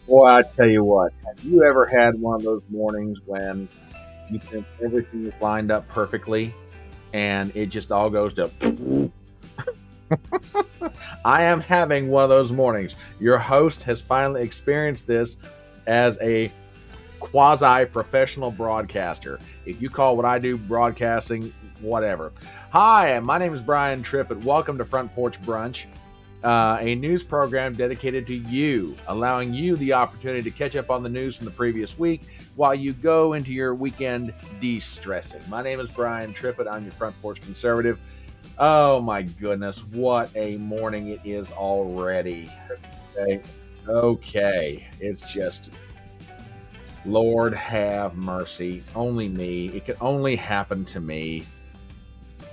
Boy, I tell you what, have you ever had one of those mornings when you think everything is lined up perfectly and it just all goes to I am having one of those mornings. Your host has finally experienced this as a quasi professional broadcaster. If you call what I do broadcasting, whatever. Hi, my name is Brian Trippett. Welcome to Front Porch Brunch, a news program dedicated to you, allowing you the opportunity to catch up on the news from the previous week while you go into your weekend de-stressing. My name is Brian Trippett. I'm your Front Porch Conservative. Oh my goodness, what a morning it is already. Okay, okay. It's just Lord have mercy. Only me. It could only happen to me.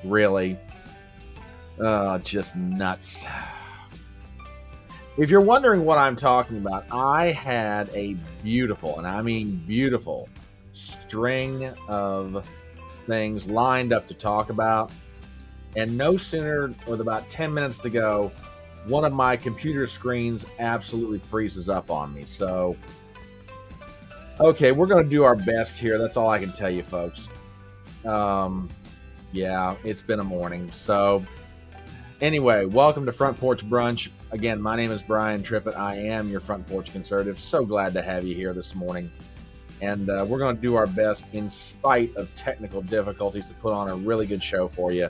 Really. Just nuts. If you're wondering what I'm talking about, I had a beautiful, and I mean beautiful, string of things lined up to talk about. And no sooner, with about 10 minutes to go, one of my computer screens absolutely freezes up on me. So, okay, we're going to do our best here. That's all I can tell you, folks. Um, yeah, it's been a morning. So, anyway, welcome to Front Porch Brunch. Again, my name is Brian Trippett. I am your Front Porch Conservative. So glad to have you here this morning. And we're going to do our best, in spite of technical difficulties, to put on a really good show for you.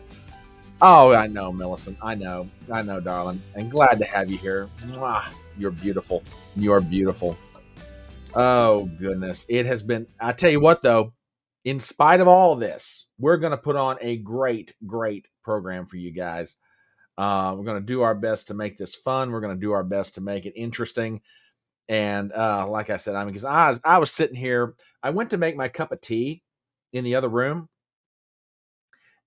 Oh, I know, Millicent. I know, darling. And glad to have you here. Mwah, you're beautiful. You're beautiful. Oh, goodness. It has been, I tell you what, though, in spite of all of this, we're going to put on a great, great program for you guys. We're going to do our best to make this fun. We're going to do our best to make it interesting. And like I said, I mean, because I was sitting here, I went to make my cup of tea in the other room,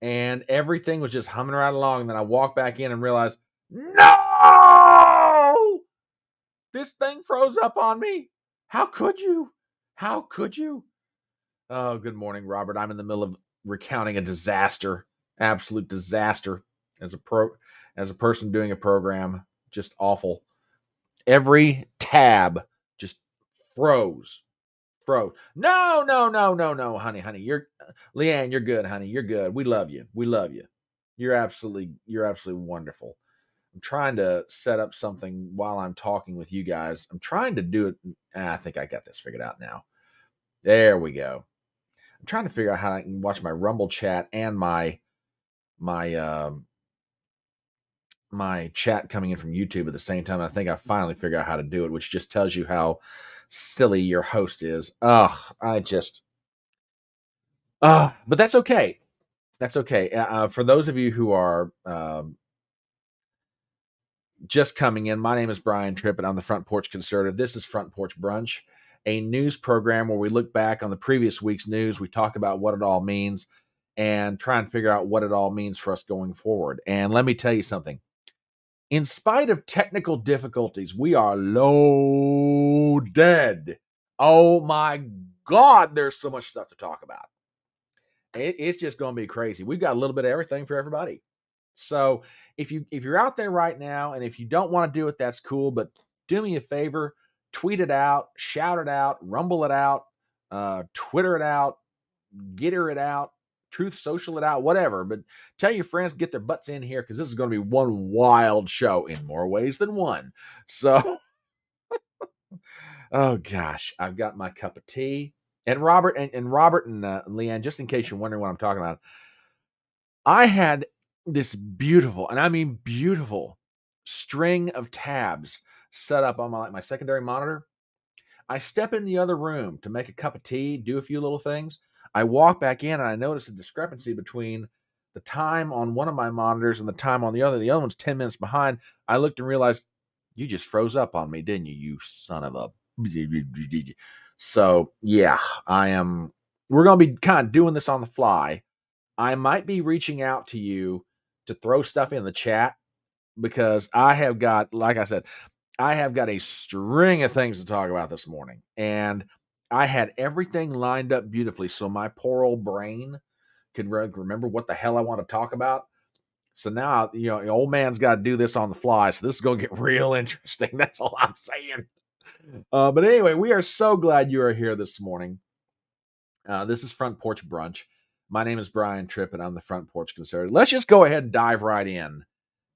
and everything was just humming right along. And then I walked back in and realized, no, this thing froze up on me. How could you? How could you? Oh, good morning, Robert. I'm in the middle of recounting a disaster, absolute disaster, as a person doing a program. Just awful. Every tab just froze. Froze. No, no, no, no, no, honey. You're Leanne, you're good, honey. You're good. We love you. We love you. You're absolutely wonderful. I'm trying to set up something while I'm talking with you guys. I'm trying to do it. I think I got this figured out now. There we go. I'm trying to figure out how I can watch my Rumble chat and my my chat coming in from YouTube at the same time. I think I finally figured out how to do it, which just tells you how silly your host is. Ugh, I just but that's okay. That's okay. For those of you who are just coming in, my name is Brian Tripp, and I'm the Front Porch Conservative. This is Front Porch Brunch, a news program where we look back on the previous week's news. We talk about what it all means and try and figure out what it all means for us going forward. And let me tell you something. In spite of technical difficulties, we are loaded. Oh my God, there's so much stuff to talk about. It's just going to be crazy. We've got a little bit of everything for everybody. So if you're out there right now, and if you don't want to do it, that's cool. But do me a favor, tweet it out, shout it out, rumble it out, Twitter it out, Getter it out, Truth Social it out, whatever. But tell your friends to get their butts in here, because this is going to be one wild show in more ways than one. So, oh gosh, I've got my cup of tea. And Robert and Leanne, just in case you're wondering what I'm talking about, I had this beautiful, and I mean beautiful, string of tabs set up on my secondary monitor. I step in the other room to make a cup of tea, do a few little things. I walk back in and I notice a discrepancy between the time on one of my monitors and the time on the other. The other one's 10 minutes behind. I looked and realized, you just froze up on me, didn't you? You son of a. So, yeah, we're going to be kind of doing this on the fly. I might be reaching out to you to throw stuff in the chat, because I have got, like I said, I have got a string of things to talk about this morning, and I had everything lined up beautifully so my poor old brain could remember what the hell I want to talk about. So now, the old man's got to do this on the fly. So this is going to get real interesting. That's all I'm saying. But anyway, we are so glad you are here this morning. This is Front Porch Brunch. My name is Brian Tripp, and I'm the Front Porch Conservative. Let's just go ahead and dive right in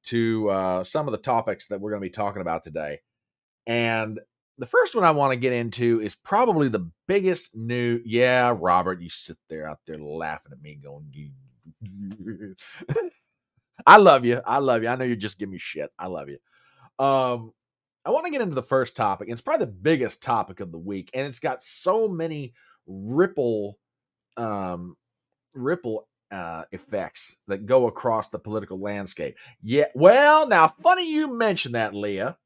to some of the topics that we're going to be talking about today. And the first one I want to get into is probably the biggest news. Yeah, Robert, you sit there out there laughing at me, going, I love you. I love you. I know you just give me shit. I love you. I want to get into the first topic. It's probably the biggest topic of the week, and it's got so many ripple effects that go across the political landscape. Yeah, well, now funny you mention that, Leah,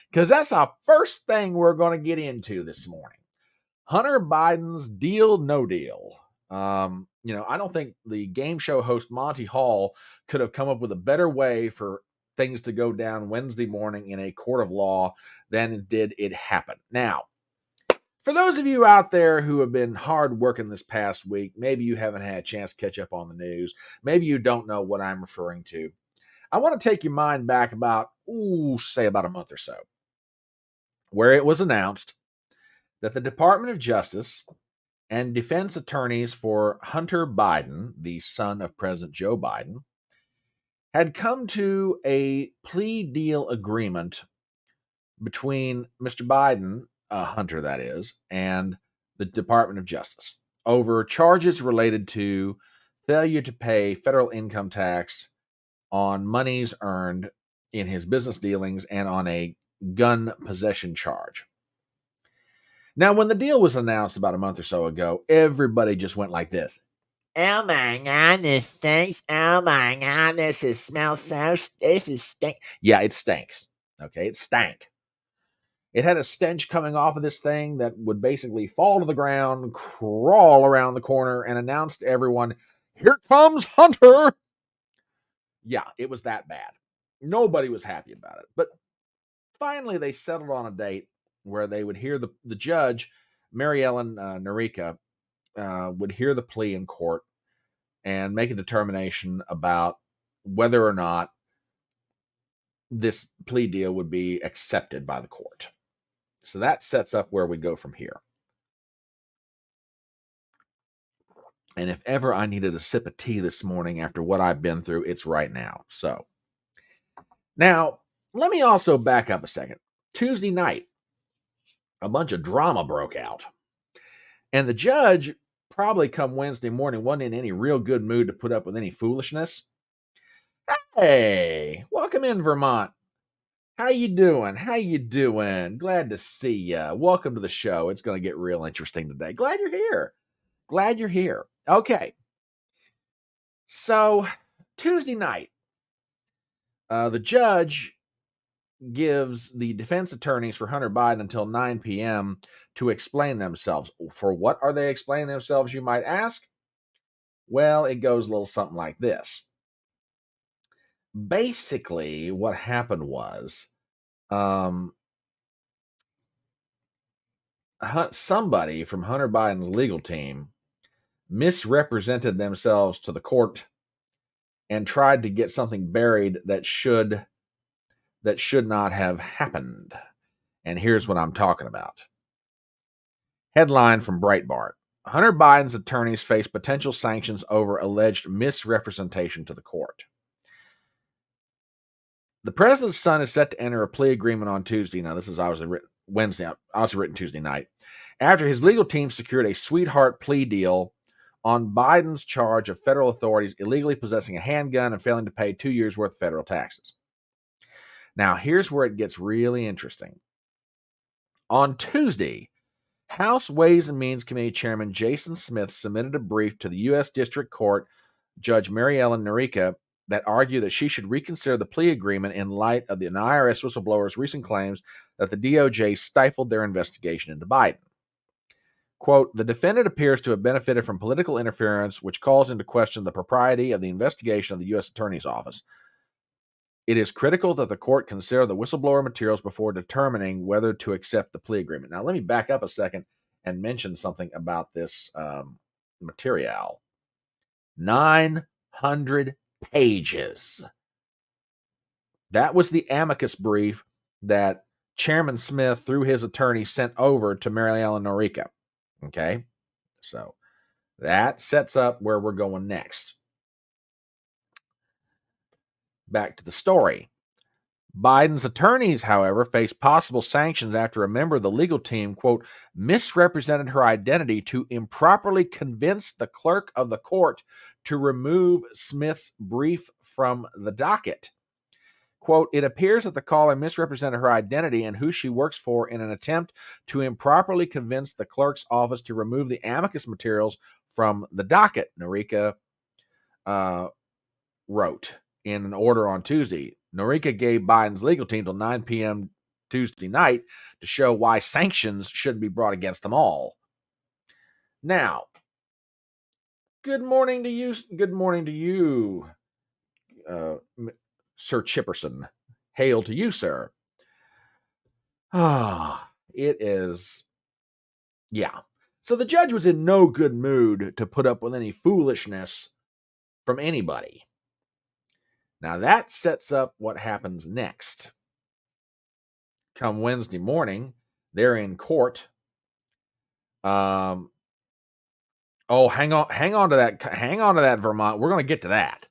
because that's our first thing we're going to get into this morning. Hunter Biden's deal, no deal. I don't think the game show host Monty Hall could have come up with a better way for things to go down Wednesday morning in a court of law than did it happen. Now, for those of you out there who have been hard working this past week, maybe you haven't had a chance to catch up on the news. Maybe you don't know what I'm referring to. I want to take your mind back about a month or so, where it was announced that the Department of Justice and defense attorneys for Hunter Biden, the son of President Joe Biden, had come to a plea deal agreement between Mr. Biden, Hunter that is, and the Department of Justice over charges related to failure to pay federal income tax on monies earned in his business dealings and on a gun possession charge. Now, when the deal was announced about a month or so ago, everybody just went like this. Oh my God, this stinks. Oh my God, smells so, this is stink. Yeah, it stinks. Okay, it stank. It had a stench coming off of this thing that would basically fall to the ground, crawl around the corner, and announce to everyone, here comes Hunter. Yeah, it was that bad. Nobody was happy about it. But finally, they settled on a date where they would hear the judge, Mary Ellen Narica, would hear the plea in court and make a determination about whether or not this plea deal would be accepted by the court. So that sets up where we go from here. And if ever I needed a sip of tea this morning after what I've been through, it's right now. So now let me also back up a second. Tuesday night, a bunch of drama broke out. And the judge, probably come Wednesday morning, wasn't in any real good mood to put up with any foolishness. Hey, welcome in, Vermont. How you doing? How you doing? Glad to see you. Welcome to the show. It's going to get real interesting today. Glad you're here. Glad you're here. Okay. So, Tuesday night, the judge gives the defense attorneys for Hunter Biden until 9 p.m. to explain themselves. For what are they explaining themselves, you might ask? Well, it goes a little something like this. Basically, what happened was somebody from Hunter Biden's legal team misrepresented themselves to the court and tried to get something buried that should not have happened. And here's what I'm talking about. Headline from Breitbart. Hunter Biden's attorneys face potential sanctions over alleged misrepresentation to the court. The president's son is set to enter a plea agreement on Tuesday. Now, this is obviously written Wednesday, obviously written Tuesday night, after his legal team secured a sweetheart plea deal on Biden's charge of federal authorities illegally possessing a handgun and failing to pay 2 years' worth of federal taxes. Now, here's where it gets really interesting. On Tuesday, House Ways and Means Committee Chairman Jason Smith submitted a brief to the U.S. District Court Judge Mary Ellen Narica that argued that she should reconsider the plea agreement in light of the IRS whistleblower's recent claims that the DOJ stifled their investigation into Biden. Quote, the defendant appears to have benefited from political interference, which calls into question the propriety of the investigation of the U.S. Attorney's Office. It is critical that the court consider the whistleblower materials before determining whether to accept the plea agreement. Now, let me back up a second and mention something about this material. 900 pages. That was the amicus brief that Chairman Smith, through his attorney, sent over to Mary Ellen Norica. Okay, so that sets up where we're going next. Back to the story. Biden's attorneys, however, face possible sanctions after a member of the legal team, quote, misrepresented her identity to improperly convince the clerk of the court to remove Smith's brief from the docket. Quote, it appears that the caller misrepresented her identity and who she works for in an attempt to improperly convince the clerk's office to remove the amicus materials from the docket, Norica wrote in an order on Tuesday. Norica gave Biden's legal team till 9 p.m. Tuesday night to show why sanctions shouldn't be brought against them all. Now, good morning to you. Good morning to you, Sir Chipperson. Hail to you, sir. It is, yeah. So the judge was in no good mood to put up with any foolishness from anybody. Now that sets up what happens next. Come Wednesday morning, they're in court. Oh, hang on to that, Vermont. We're going to get to that.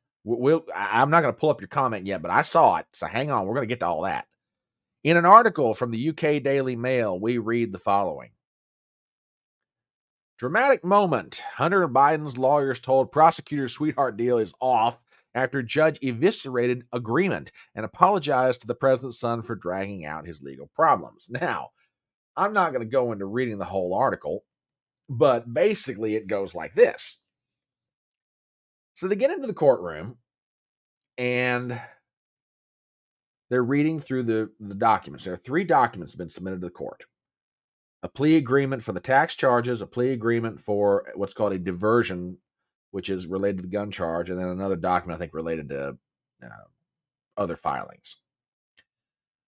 I'm not going to pull up your comment yet, but I saw it, so hang on. We're going to get to all that. In an article from the UK Daily Mail, we read the following. Dramatic moment. Hunter Biden's lawyers told prosecutor's sweetheart deal is off after judge eviscerated agreement and apologized to the president's son for dragging out his legal problems. Now, I'm not going to go into reading the whole article, but basically it goes like this. So they get into the courtroom and they're reading through the documents. There are 3 documents that have been submitted to the court. A plea agreement for the tax charges, a plea agreement for what's called a diversion, which is related to the gun charge, and then another document, I think, related to other filings.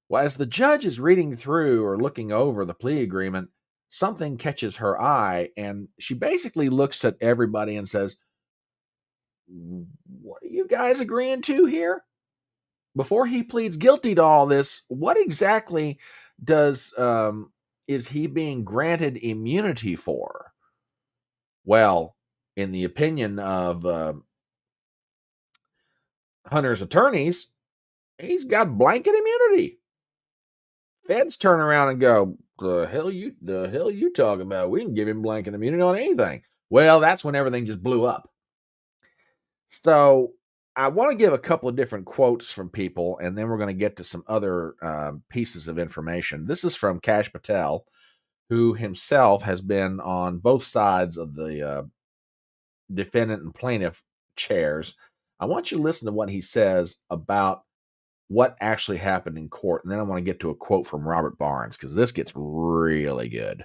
Well, as the judge is reading through or looking over the plea agreement, something catches her eye, and she basically looks at everybody and says, what are you guys agreeing to here? Before he pleads guilty to all this, what exactly does is he being granted immunity for? Well, in the opinion of Hunter's attorneys, he's got blanket immunity. Feds turn around and go, the hell you talking about? We can give him blanket immunity on anything. Well, that's when everything just blew up. So I want to give a couple of different quotes from people, and then we're going to get to some other pieces of information. This is from Kash Patel, who himself has been on both sides of the defendant and plaintiff chairs. I want you to listen to what he says about what actually happened in court, and then I want to get to a quote from Robert Barnes, because this gets really good.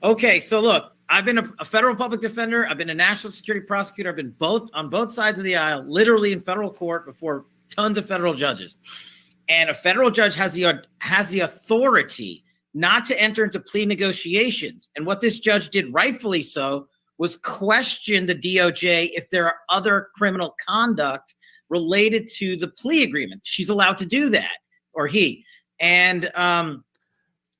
Okay, so look, I've been a federal public defender. I've been a national security prosecutor. I've been on both sides of the aisle, literally in federal court before tons of federal judges. And a federal judge has the authority not to enter into plea negotiations. And what this judge did, rightfully so, was question the DOJ if there are other criminal conduct related to the plea agreement. She's allowed to do that, or he. And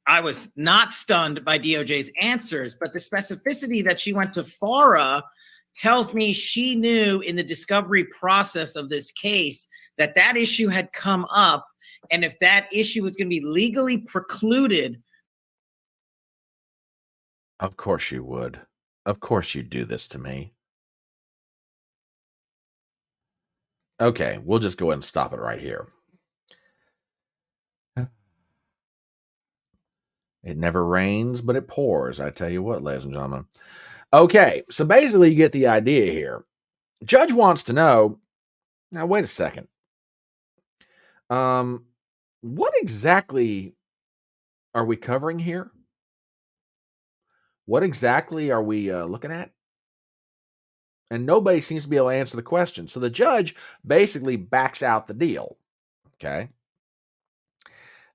I was not stunned by DOJ's answers, but the specificity that she went to FARA tells me she knew in the discovery process of this case that that issue had come up, and if that issue was going to be legally precluded. Of course you would. Of course you'd do this to me. Okay, we'll just go ahead and stop it right here. It never rains, but it pours. I tell you what, ladies and gentlemen. Okay, so basically you get the idea here. Judge wants to know, now wait a second. What exactly are we covering here? What exactly are we looking at? And nobody seems to be able to answer the question. So the judge basically backs out the deal. Okay.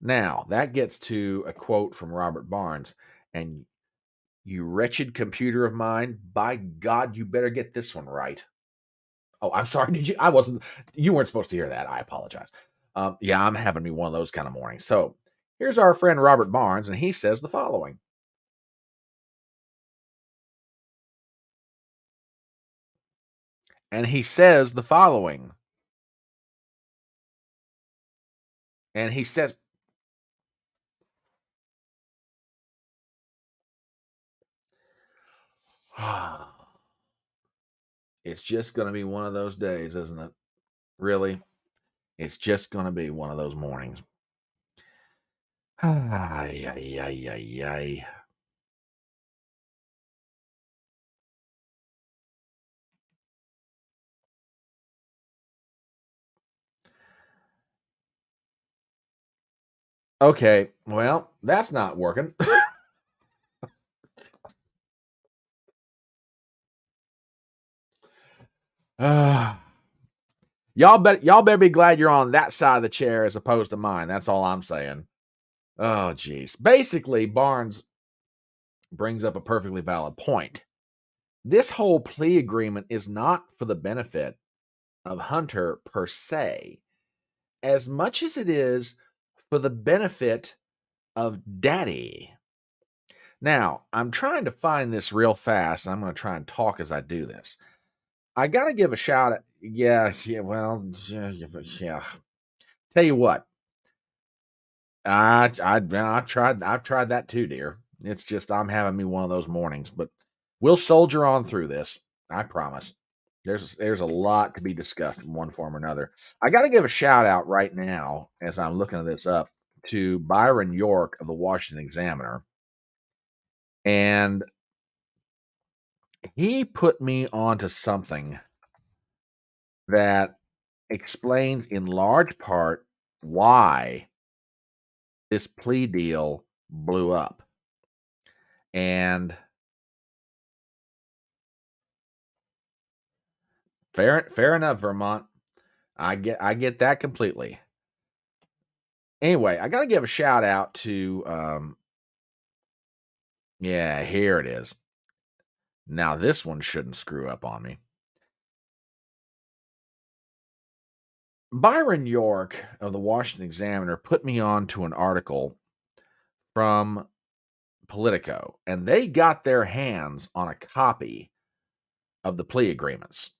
Now, that gets to a quote from Robert Barnes. And you wretched computer of mine, by God, you better get this one right. Oh, I'm sorry. You weren't supposed to hear that. I apologize. Yeah, I'm having me one of those kind of mornings. So Here's our friend Robert Barnes, and he says the following. And he says the following. And he says, it's just going to be one of those days, isn't it? Really? It's just going to be one of those mornings. Ay, ay, ay, ay, ay. Okay, well, that's not working. uh, y'all better be glad you're on that side of the chair as opposed to mine. That's all I'm saying. Oh, geez. Basically, Barnes brings up a perfectly valid point. This whole plea agreement is not for the benefit of Hunter per se, as much as it is for the benefit of Daddy. Now, I'm trying to find this real fast, and I'm going to try and talk as I do this. I got to give a shout out. Yeah, well, yeah. Tell you what, I've tried that too, dear. It's just I'm having me one of those mornings, but we'll soldier on through this. I promise. There's a lot to be discussed in one form or another. I got to give a shout out right now as I'm looking this up to Byron York of the Washington Examiner, and he put me onto something that explains in large part why this plea deal blew up. And fair enough, Vermont. I get that completely. Anyway, I got to give a shout out to yeah, here it is. Now this one shouldn't screw up on me. Byron York of the Washington Examiner put me on to an article from Politico, and they got their hands on a copy of the plea agreements.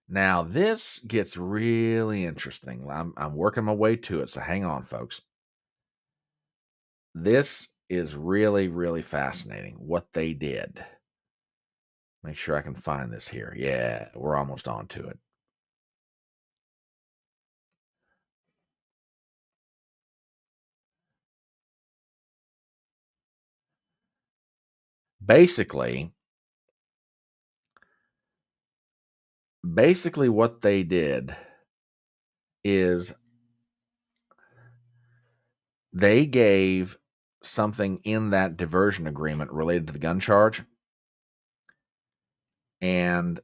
Now this gets really interesting. I'm working my way to it, so hang on, folks. This is really, really fascinating what they did. Make sure I can find this here. Yeah, we're almost on to it. Basically, what they did is they gave something in that diversion agreement related to the gun charge. And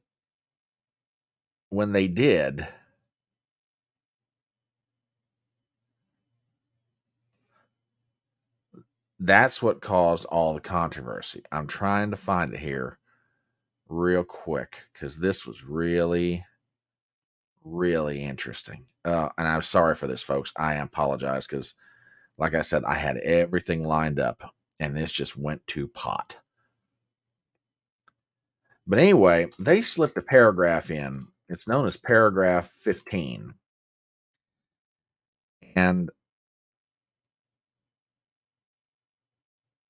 when they did, that's what caused all the controversy. I'm trying to find it here real quick because this was really, really interesting. And I'm sorry for this, folks. I apologize because, like I said, I had everything lined up and this just went to pot. But anyway, they slipped a paragraph in. It's known as paragraph 15. And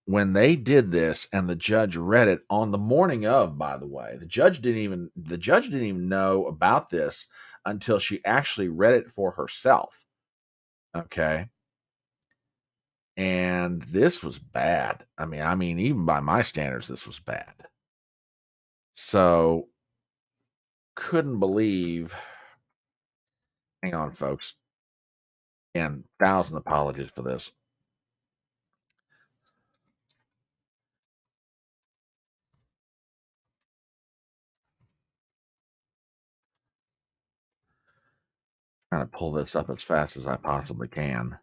when they did this and the judge read it on the morning of, by the way, the judge didn't even know about this until she actually read it for herself. Okay. And this was bad. I mean, even by my standards, this was bad. So couldn't believe. Hang on, folks. And 1,000 apologies for this. Trying to pull this up as fast as I possibly can.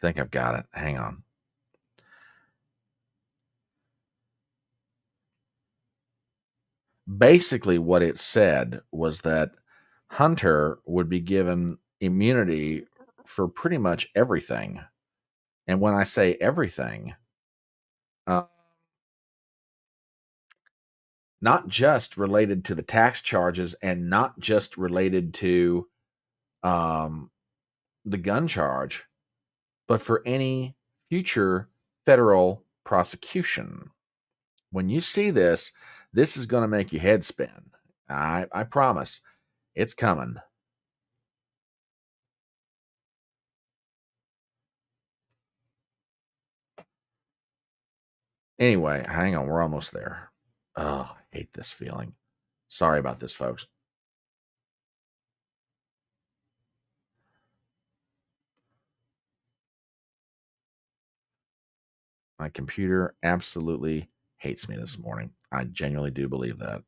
think I've got it. Hang on. Basically, what it said was that Hunter would be given immunity for pretty much everything. And when I say everything, uh, not just related to the tax charges and not just related to um, the gun charge, but for any future federal prosecution. When you see this, this is going to make your head spin. I promise it's coming. Anyway, hang on. We're almost there. Oh, I hate this feeling. Sorry about this, folks. My computer absolutely hates me this morning. I genuinely do believe that.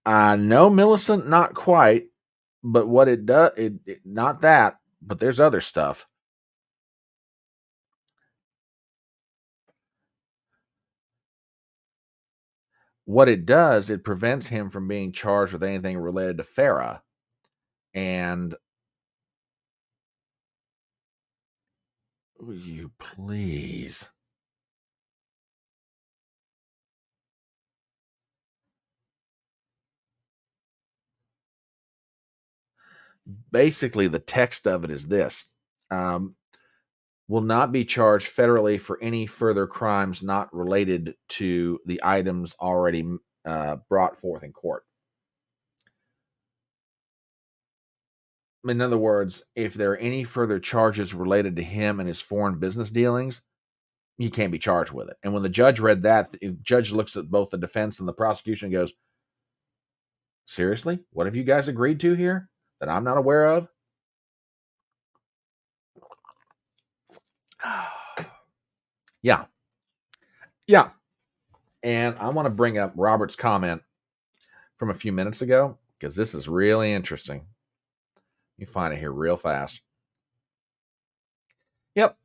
No, Millicent, not quite. But what it does, it not that, but there's other stuff. What it does, it prevents him from being charged with anything related to Farah. And will you please? Basically, the text of it is this: will not be charged federally for any further crimes not related to the items already brought forth in court. In other words, if there are any further charges related to him and his foreign business dealings, he can't be charged with it. And when the judge read that, the judge looks at both the defense and the prosecution and goes, seriously? What have you guys agreed to here that I'm not aware of? Yeah. Yeah. And I want to bring up Robert's comment from a few minutes ago because this is really interesting. You find it here real fast. Yep.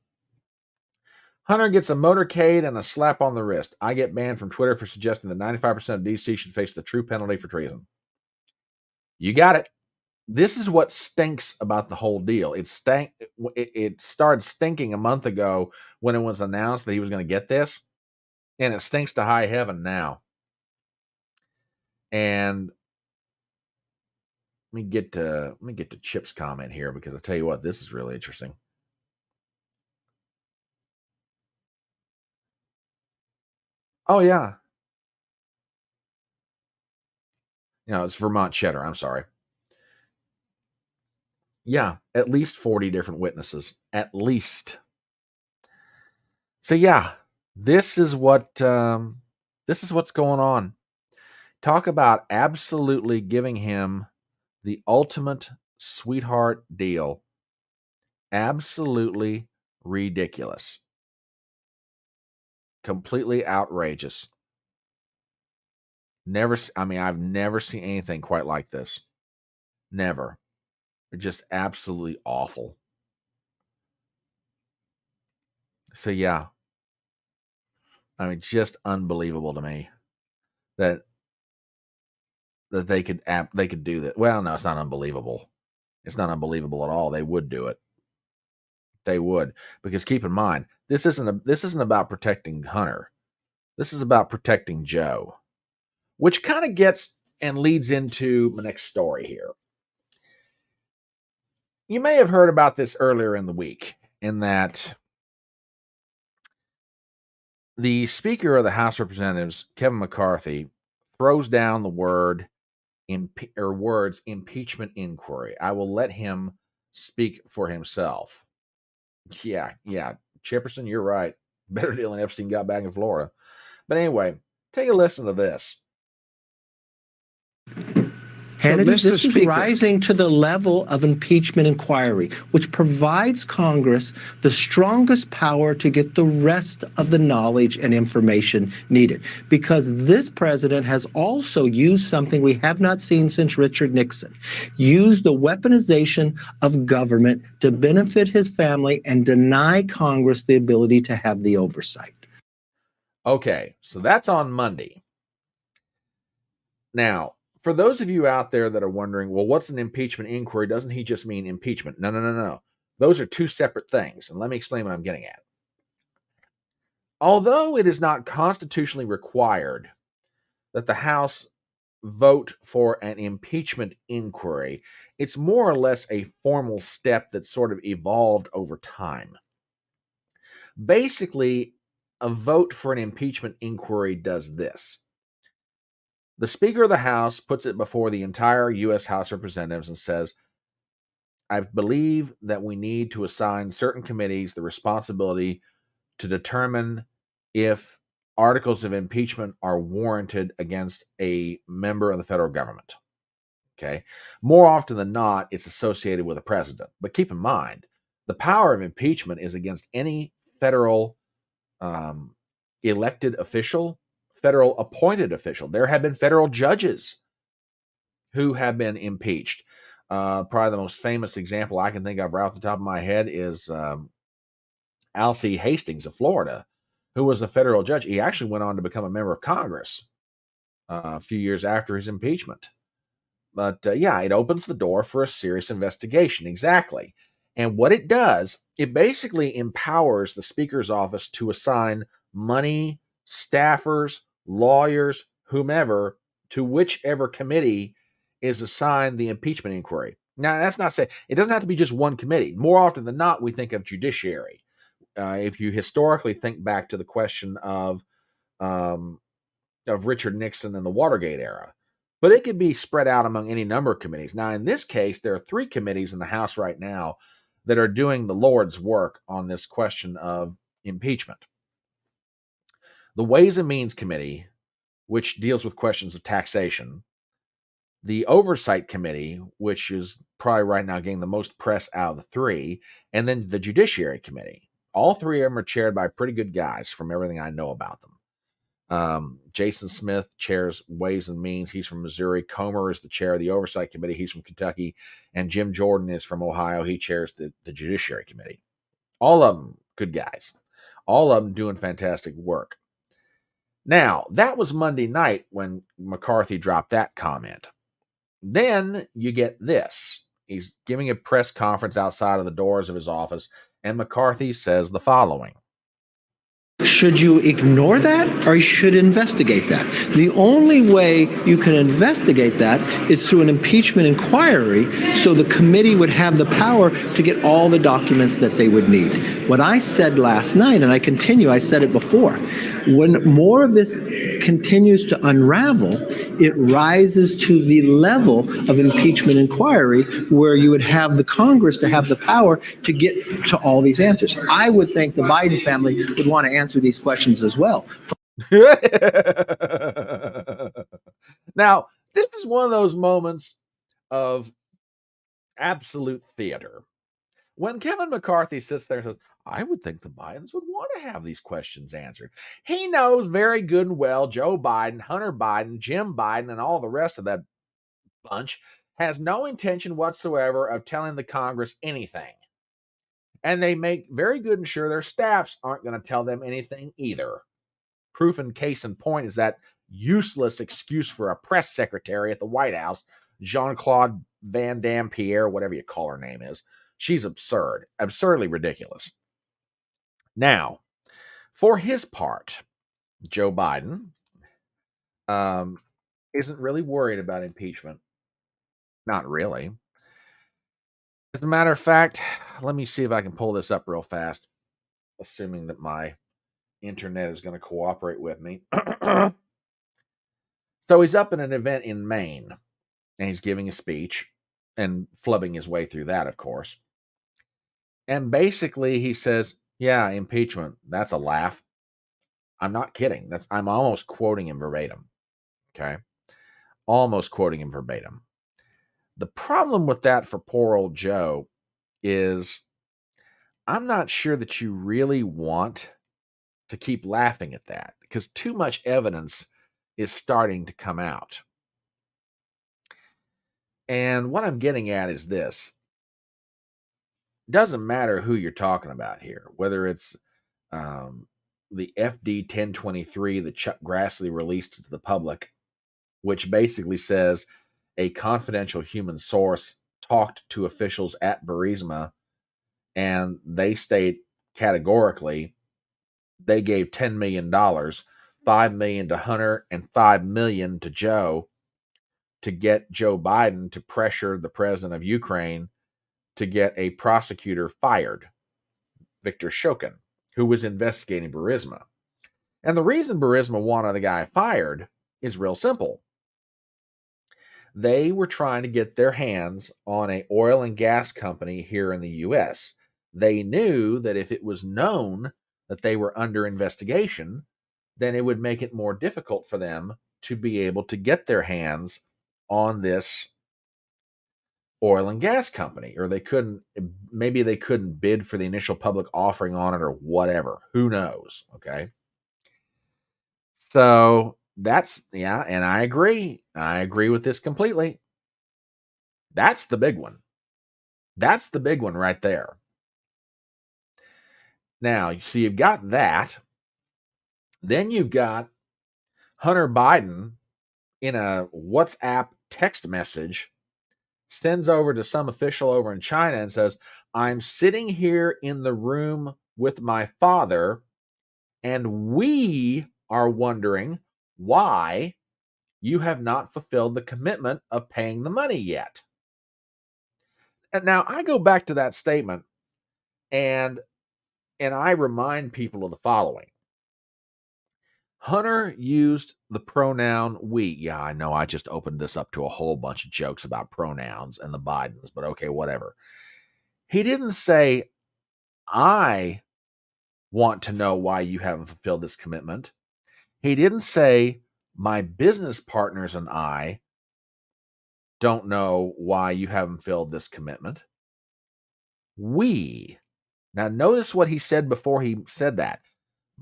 Hunter gets a motorcade and a slap on the wrist. I get banned from Twitter for suggesting that 95% of DC should face the true penalty for treason. You got it. This is what stinks about the whole deal. It started stinking a month ago when it was announced that he was going to get this, and it stinks to high heaven now. And let me get to Chip's comment here because I tell you what, this is really interesting. Oh yeah, it's Vermont cheddar. I'm sorry. Yeah, at least 40 different witnesses, at least. So yeah, this is what's going on. Talk about absolutely giving him the ultimate sweetheart deal. Absolutely ridiculous. Completely outrageous. I've never seen anything quite like this. Never. Just absolutely awful. So yeah. Just unbelievable to me that they could do that. Well, no, it's not unbelievable. It's not unbelievable at all. They would do it. They would, because keep in mind, this isn't about protecting Hunter. This is about protecting Joe, which kind of gets and leads into my next story here. You may have heard about this earlier in the week, in that the Speaker of the House of Representatives, Kevin McCarthy, throws down the words impeachment inquiry. I will let him speak for himself. Yeah, Chipperson, you're right. Better deal than Epstein got back in Florida. But anyway, take a listen to this. Hannity, this is rising to the level of impeachment inquiry, which provides Congress the strongest power to get the rest of the knowledge and information needed. Because this president has also used something we have not seen since Richard Nixon, used the weaponization of government to benefit his family and deny Congress the ability to have the oversight. Okay, so that's on Monday. Now, for those of you out there that are wondering, well, what's an impeachment inquiry? Doesn't he just mean impeachment? No. Those are two separate things, and let me explain what I'm getting at. Although it is not constitutionally required that the House vote for an impeachment inquiry, it's more or less a formal step that sort of evolved over time. Basically, a vote for an impeachment inquiry does this. The Speaker of the House puts it before the entire U.S. House of Representatives and says, I believe that we need to assign certain committees the responsibility to determine if articles of impeachment are warranted against a member of the federal government. Okay. More often than not, it's associated with a president. But keep in mind, the power of impeachment is against any federal elected official, federal appointed official. There have been federal judges who have been impeached. Probably the most famous example I can think of right off the top of my head is Alcee Hastings of Florida, who was a federal judge. He actually went on to become a member of Congress a few years after his impeachment. But yeah, it opens the door for a serious investigation. Exactly. And what it does, it basically empowers the Speaker's office to assign money, staffers, lawyers, whomever, to whichever committee is assigned the impeachment inquiry. Now, that's not saying it doesn't have to be just one committee. More often than not, we think of judiciary. If you historically think back to the question of Richard Nixon and the Watergate era, but it could be spread out among any number of committees. Now, in this case, there are 3 committees in the House right now that are doing the Lord's work on this question of impeachment. The Ways and Means Committee, which deals with questions of taxation. The Oversight Committee, which is probably right now getting the most press out of the 3, and then the Judiciary Committee. All 3 of them are chaired by pretty good guys from everything I know about them. Jason Smith chairs Ways and Means. He's from Missouri. Comer is the chair of the Oversight Committee. He's from Kentucky. And Jim Jordan is from Ohio. He chairs the Judiciary Committee. All of them good guys. All of them doing fantastic work. Now, that was Monday night when McCarthy dropped that comment. Then you get this. He's giving a press conference outside of the doors of his office, and McCarthy says the following. Should you ignore that or you should investigate that? The only way you can investigate that is through an impeachment inquiry, so the committee would have the power to get all the documents that they would need. What I said last night, and I said it before, when more of this continues to unravel, it rises to the level of impeachment inquiry where you would have the Congress to have the power to get to all these answers. I would think the Biden family would want to answer these questions as well. Now, this is one of those moments of absolute theater. When Kevin McCarthy sits there and says, I would think the Bidens would want to have these questions answered. He knows very good and well Joe Biden, Hunter Biden, Jim Biden, and all the rest of that bunch has no intention whatsoever of telling the Congress anything. And they make very good and sure their staffs aren't going to tell them anything either. Proof and case in point is that useless excuse for a press secretary at the White House, Jean-Claude Van Damme Pierre, whatever you call her name is. She's absurd, absurdly ridiculous. Now, for his part, Joe Biden isn't really worried about impeachment. Not really. As a matter of fact, let me see if I can pull this up real fast, assuming that my internet is going to cooperate with me. So he's up at an event in Maine, and he's giving a speech and flubbing his way through that, of course. And basically he says, yeah, impeachment, that's a laugh. I'm not kidding. I'm almost quoting him verbatim. Okay. Almost quoting him verbatim. The problem with that for poor old Joe is I'm not sure that you really want to keep laughing at that because too much evidence is starting to come out. And what I'm getting at is this. Doesn't matter who you're talking about here, whether it's the FD 1023 that Chuck Grassley released to the public, which basically says a confidential human source talked to officials at Burisma, and they state categorically they gave $10 million, $5 million to Hunter and $5 million to Joe to get Joe Biden to pressure the president of Ukraine to get a prosecutor fired, Victor Shokin, who was investigating Burisma. And the reason Burisma wanted the guy fired is real simple. They were trying to get their hands on an oil and gas company here in the U.S. They knew that if it was known that they were under investigation, then it would make it more difficult for them to be able to get their hands on this oil and gas company, or maybe they couldn't bid for the initial public offering on it or whatever. Who knows? Okay. So and I agree. I agree with this completely. That's the big one. That's the big one right there. Now, you see, you've got that. Then you've got Hunter Biden in a WhatsApp text message sends over to some official over in China and says, I'm sitting here in the room with my father, and we are wondering why you have not fulfilled the commitment of paying the money yet. And now I go back to that statement and I remind people of the following. Hunter used the pronoun we. Yeah, I know I just opened this up to a whole bunch of jokes about pronouns and the Bidens, but okay, whatever. He didn't say, I want to know why you haven't fulfilled this commitment. He didn't say, my business partners and I don't know why you haven't filled this commitment. We. Now, notice what he said before he said that.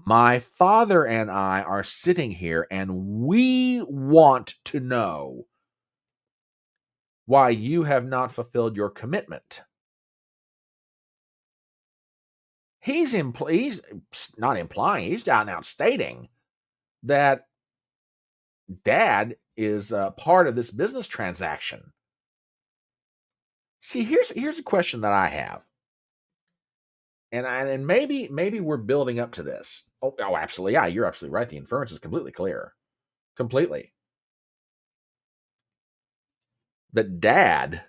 My father and I are sitting here and we want to know why you have not fulfilled your commitment. He's not implying, he's out and out stating that dad is part of this business transaction. See, here's a question that I have. And maybe we're building up to this. Oh, absolutely. Yeah, you're absolutely right. The inference is completely clear. Completely. That dad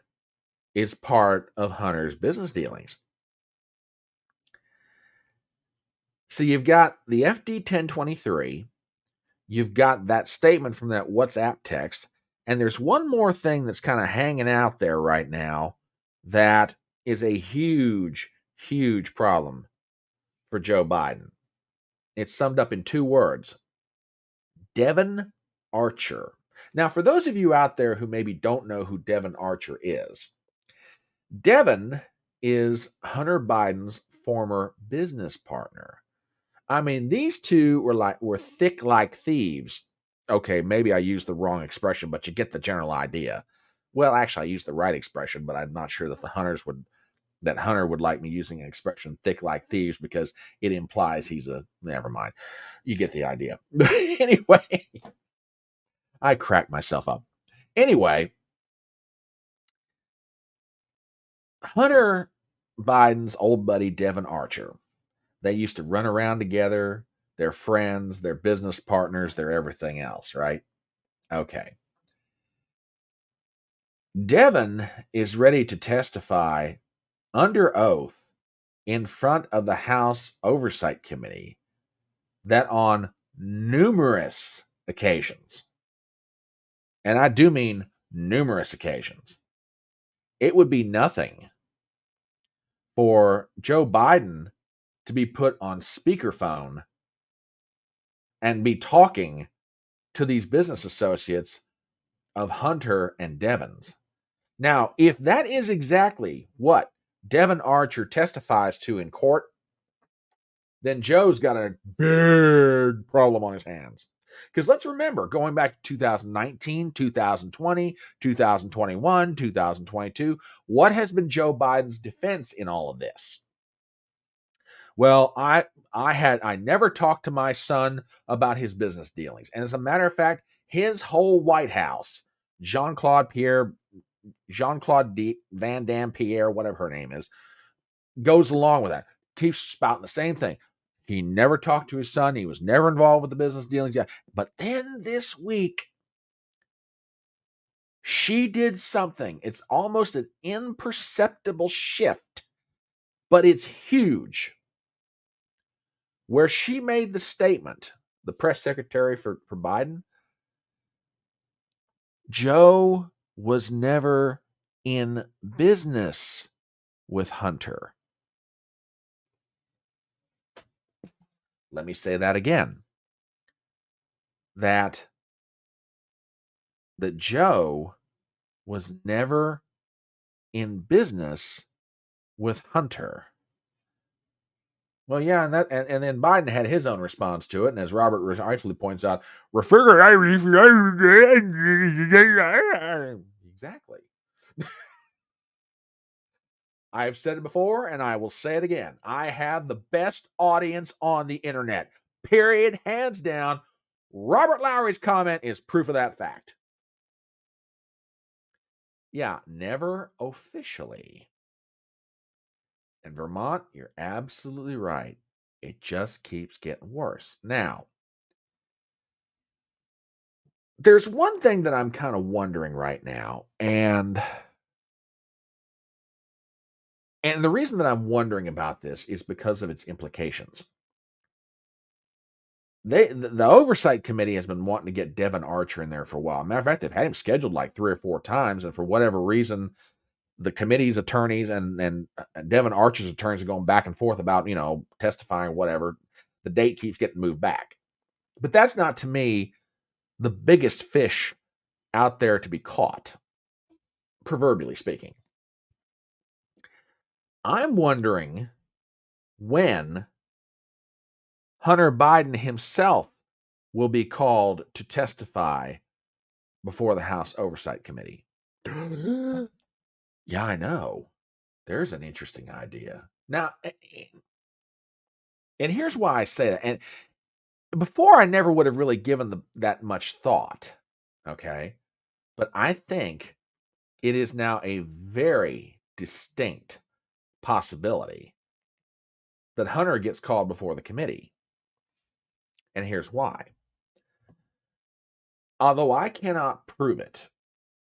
is part of Hunter's business dealings. So you've got the FD 1023, you've got that statement from that WhatsApp text, and there's one more thing that's kind of hanging out there right now that is a huge, huge problem for Joe Biden. It's summed up in two words: Devon Archer. Now, for those of you out there who maybe don't know who Devon Archer is, Devon is Hunter Biden's former business partner. I mean, these two were thick like thieves. Okay, maybe I used the wrong expression, but you get the general idea. Well, actually, I used the right expression, but I'm not sure that Hunter would like me using an expression thick like thieves because it implies never mind. You get the idea. Anyway, I cracked myself up. Anyway, Hunter Biden's old buddy, Devon Archer, they used to run around together. They're friends, they're business partners, they're everything else, right? Okay. Devon is ready to testify under oath in front of the House Oversight Committee that on numerous occasions, and I do mean numerous occasions, it would be nothing for Joe Biden to be put on speakerphone and be talking to these business associates of Hunter and Devon's. Now, if that is exactly what Devin Archer testifies to in court, then Joe's got a big problem on his hands. Because let's remember, going back to 2019, 2020, 2021, 2022, what has been Joe Biden's defense in all of this? Well, I never talked to my son about his business dealings. And as a matter of fact, his whole White House, Jean-Claude Van Damme Pierre, whatever her name is, goes along with that. Keeps spouting the same thing. He never talked to his son. He was never involved with the business dealings yet. But then this week, she did something. It's almost an imperceptible shift, but it's huge. Where she made the statement, the press secretary for Biden, Joe was never in business with Hunter. Let me say that again. That Joe was never in business with Hunter. Well, yeah, and then Biden had his own response to it, and as Robert rightfully points out, exactly. I've said it before, and I will say it again. I have the best audience on the internet. Period. Hands down. Robert Lowry's comment is proof of that fact. Yeah, never officially. In Vermont, you're absolutely right. It just keeps getting worse. Now, there's one thing that I'm kind of wondering right now, and the reason that I'm wondering about this is because of its implications. The oversight committee has been wanting to get Devin Archer in there for a while. Matter of fact, they've had him scheduled like 3 or 4 times, and for whatever reason, the committee's attorneys and Devin Archer's attorneys are going back and forth about, testifying or whatever. The date keeps getting moved back. But that's not, to me, the biggest fish out there to be caught, proverbially speaking. I'm wondering when Hunter Biden himself will be called to testify before the House Oversight Committee. Yeah, I know. There's an interesting idea. Now, and here's why I say that. And before, I never would have really given that much thought. Okay. But I think it is now a very distinct possibility that Hunter gets called before the committee. And here's why. Although I cannot prove it,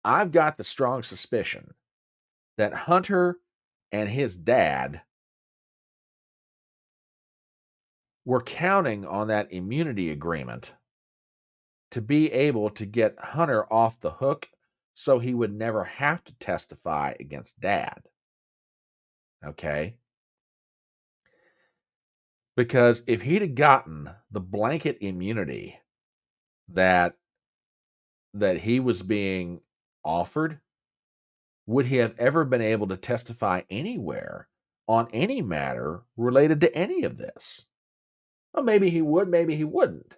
I've got the strong suspicion that Hunter and his dad were counting on that immunity agreement to be able to get Hunter off the hook so he would never have to testify against Dad. Okay? Because if he'd have gotten the blanket immunity that he was being offered, would he have ever been able to testify anywhere on any matter related to any of this? Well, maybe he would, maybe he wouldn't.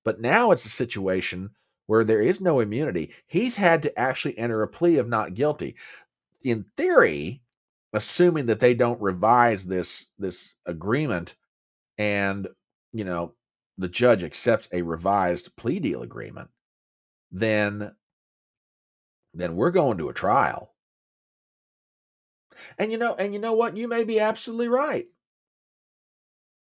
But now it's a situation where there is no immunity. He's had to actually enter a plea of not guilty. In theory, assuming that they don't revise this agreement and, the judge accepts a revised plea deal agreement, then we're going to a trial. And you know what? You may be absolutely right.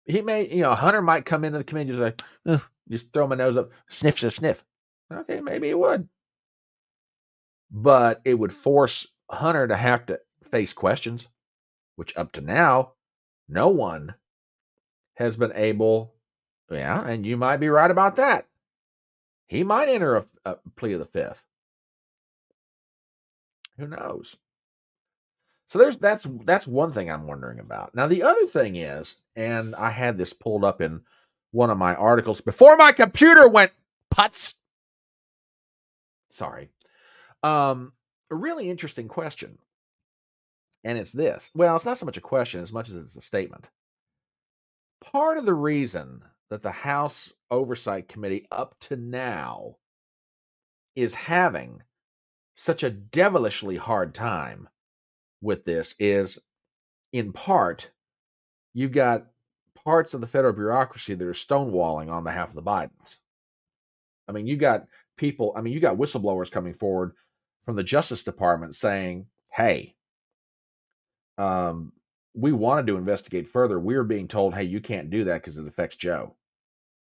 He may, Hunter might come into the committee and just like, just throw my nose up, sniff, sniff, sniff. Okay, maybe he would. But it would force Hunter to have to face questions, which up to now, no one has been able. Yeah, and you might be right about that. He might enter a plea of the fifth. Who knows? So that's one thing I'm wondering about. Now, the other thing is, and I had this pulled up in one of my articles before my computer went putz. Sorry. a really interesting question. And it's this. Well, it's not so much a question as much as it's a statement. Part of the reason that the House Oversight Committee up to now is having such a devilishly hard time with this is, in part, you've got parts of the federal bureaucracy that are stonewalling on behalf of the Bidens. I mean, you got people, I mean, you got whistleblowers coming forward from the Justice Department saying, hey, we wanted to investigate further. We were being told, hey, you can't do that because it affects Joe.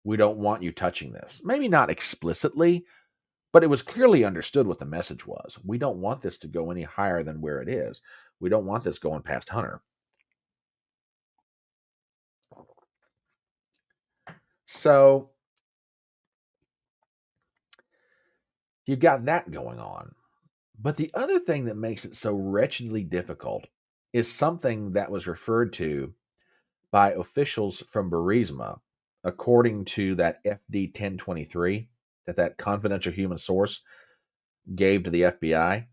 We don't want you touching this. Maybe not explicitly, but it was clearly understood what the message was. We don't want this to go any higher than where it is. We don't want this going past Hunter. So you've got that going on. But the other thing that makes it so wretchedly difficult is something that was referred to by officials from Burisma, according to that FD 1023 that confidential human source gave to the FBI.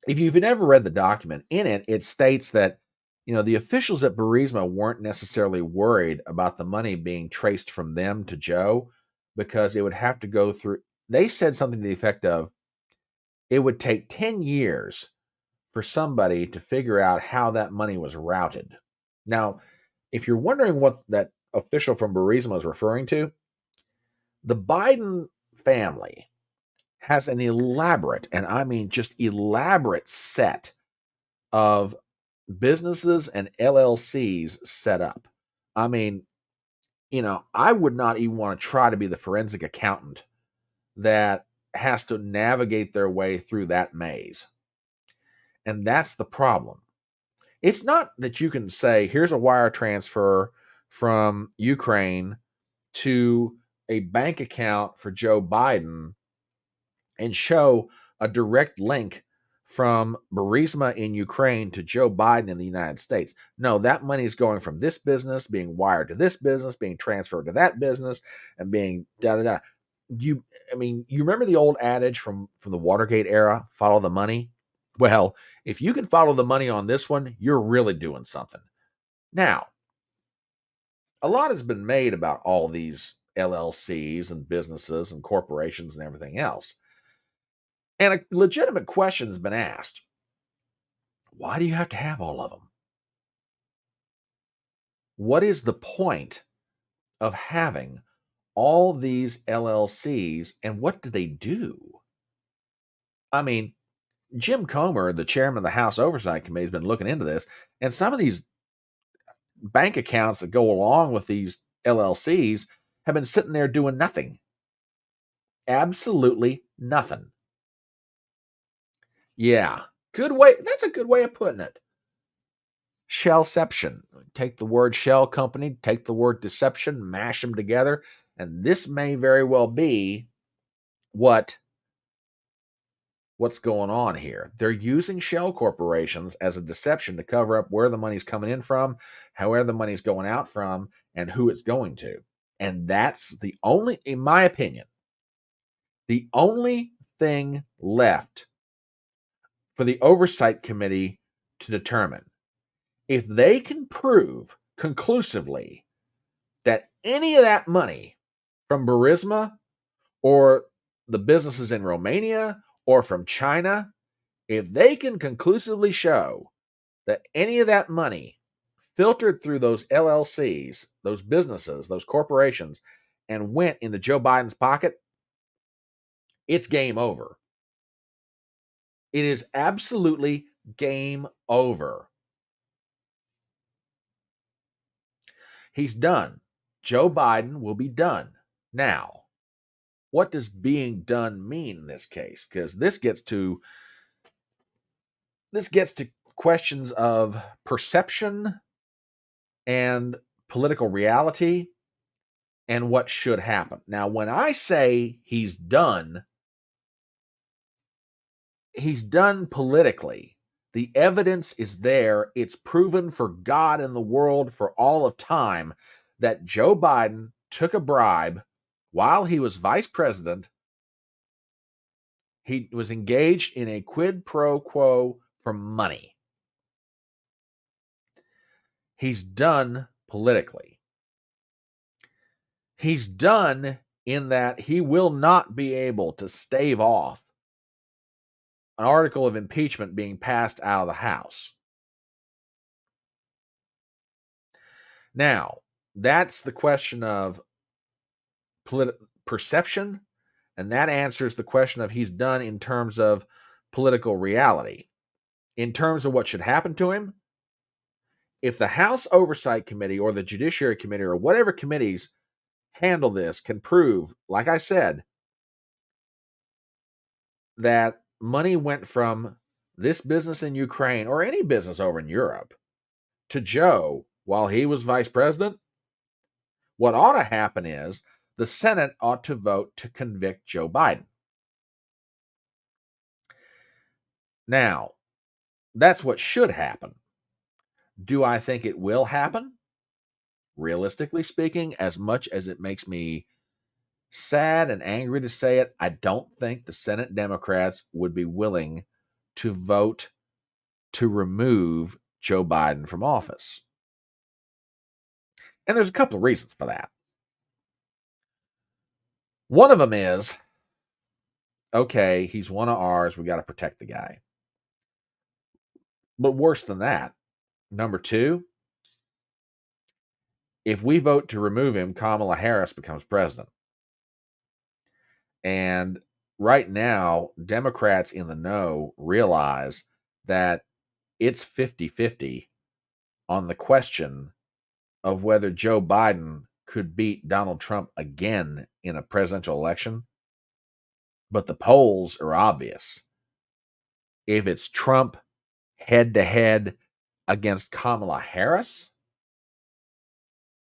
If you've never read the document, in it, it states that the officials at Burisma weren't necessarily worried about the money being traced from them to Joe because it would have to go through. They said something to the effect of, it would take 10 years for somebody to figure out how that money was routed. Now, if you're wondering what that official from Burisma is referring to, the Biden family has an elaborate, and I mean just elaborate, set of businesses and LLCs set up. I mean, I would not even want to try to be the forensic accountant that has to navigate their way through that maze. And that's the problem. It's not that you can say, here's a wire transfer from Ukraine to a bank account for Joe Biden and show a direct link from Burisma in Ukraine to Joe Biden in the United States. No, that money is going from this business, being wired to this business, being transferred to that business, and being da-da-da. You remember the old adage from the Watergate era, follow the money? Well, if you can follow the money on this one, you're really doing something. Now, a lot has been made about all these LLCs and businesses and corporations and everything else. And a legitimate question has been asked. Why do you have to have all of them? What is the point of having all these LLCs, and what do they do? I mean, Jim Comer, the chairman of the House Oversight Committee, has been looking into this, and some of these bank accounts that go along with these LLCs have been sitting there doing nothing. Absolutely nothing. Yeah, good way. That's a good way of putting it. Shellception. Take the word shell company, take the word deception, mash them together, and this may very well be what's going on here. They're using shell corporations as a deception to cover up where the money's coming in from, where the money's going out from, and who it's going to. And that's the only, in my opinion, the only thing left for the Oversight Committee to determine. If they can prove conclusively that any of that money from Burisma or the businesses in Romania or from China, if they can conclusively show that any of that money filtered through those LLCs, those businesses, those corporations, and went into Joe Biden's pocket, it's game over. It is absolutely game over. He's done. Joe Biden will be done. Now, what does being done mean in this case? Because this gets to questions of perception and political reality and what should happen. Now, when I say he's done politically. The evidence is there. It's proven for God and the world for all of time that Joe Biden took a bribe while he was vice president. He was engaged in a quid pro quo for money. He's done politically. He's done in that he will not be able to stave off an article of impeachment being passed out of the House. Now, that's the question of perception, and that answers the question of he's done in terms of political reality. In terms of what should happen to him, if the House Oversight Committee or the Judiciary Committee or whatever committees handle this can prove, like I said, that money went from this business in Ukraine or any business over in Europe to Joe while he was vice president, what ought to happen is the Senate ought to vote to convict Joe Biden. Now, that's what should happen. Do I think it will happen? Realistically speaking, as much as it makes me sad and angry to say it, I don't think the Senate Democrats would be willing to vote to remove Joe Biden from office. And there's a couple of reasons for that. One of them is, okay, he's one of ours. We got to protect the guy. But worse than that, number two, if we vote to remove him, Kamala Harris becomes president. And right now, Democrats in the know realize that it's 50-50 on the question of whether Joe Biden could beat Donald Trump again in a presidential election. But the polls are obvious. If it's Trump head-to-head against Kamala Harris,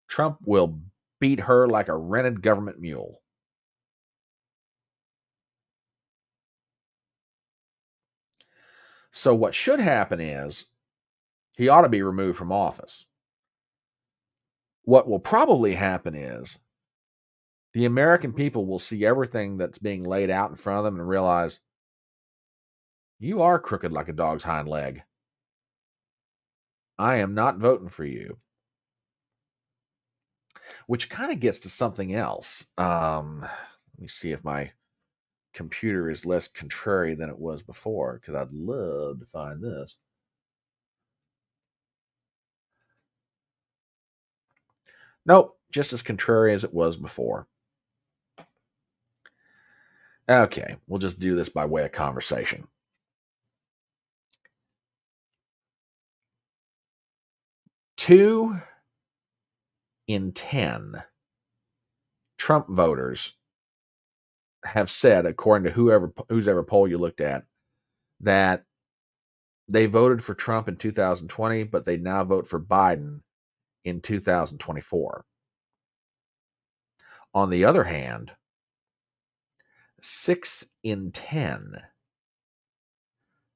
Trump will beat her like a rented government mule. So what should happen is he ought to be removed from office. What will probably happen is the American people will see everything that's being laid out in front of them and realize, you are crooked like a dog's hind leg. I am not voting for you. Which kind of gets to something else. Let me see if my computer is less contrary than it was before, because I'd love to find this. Nope, just as contrary as it was before. Okay, we'll just do this by way of conversation. 2 in 10 Trump voters have said, according to whose ever poll you looked at, that they voted for Trump in 2020, but they now vote for Biden in 2024. On the other hand, 6 in 10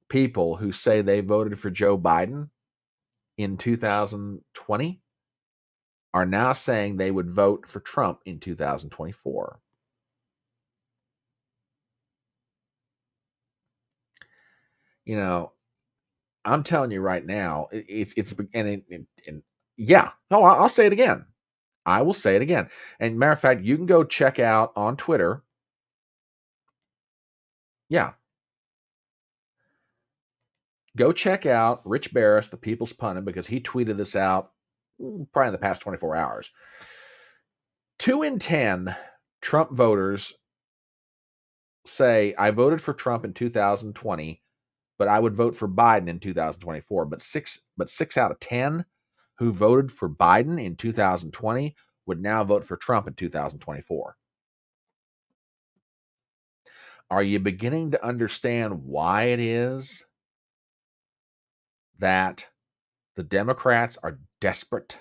people who say they voted for Joe Biden in 2020 are now saying they would vote for Trump in 2024. You know, I'm telling you right now, I'll say it again. I will say it again. And matter of fact, you can go check out on Twitter. Yeah. Go check out Rich Barris, the People's Pundit, because he tweeted this out probably in the past 24 hours. 2 in 10 Trump voters say, I voted for Trump in 2020, but I would vote for Biden in 2024. But six out of 10 who voted for Biden in 2020 would now vote for Trump in 2024. Are you beginning to understand why it is that the Democrats are desperate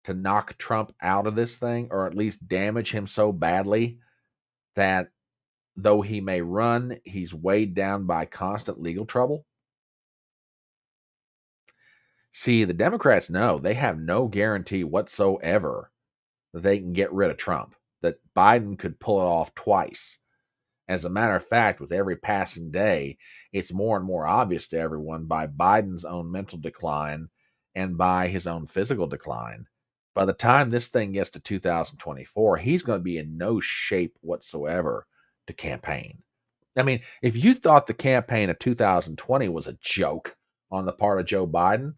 to knock Trump out of this thing, or at least damage him so badly that though he may run, he's weighed down by constant legal trouble? See, the Democrats know they have no guarantee whatsoever that they can get rid of Trump, that Biden could pull it off twice. As a matter of fact, with every passing day, it's more and more obvious to everyone by Biden's own mental decline and by his own physical decline. By the time this thing gets to 2024, he's going to be in no shape whatsoever to campaign. I mean, if you thought the campaign of 2020 was a joke on the part of Joe Biden,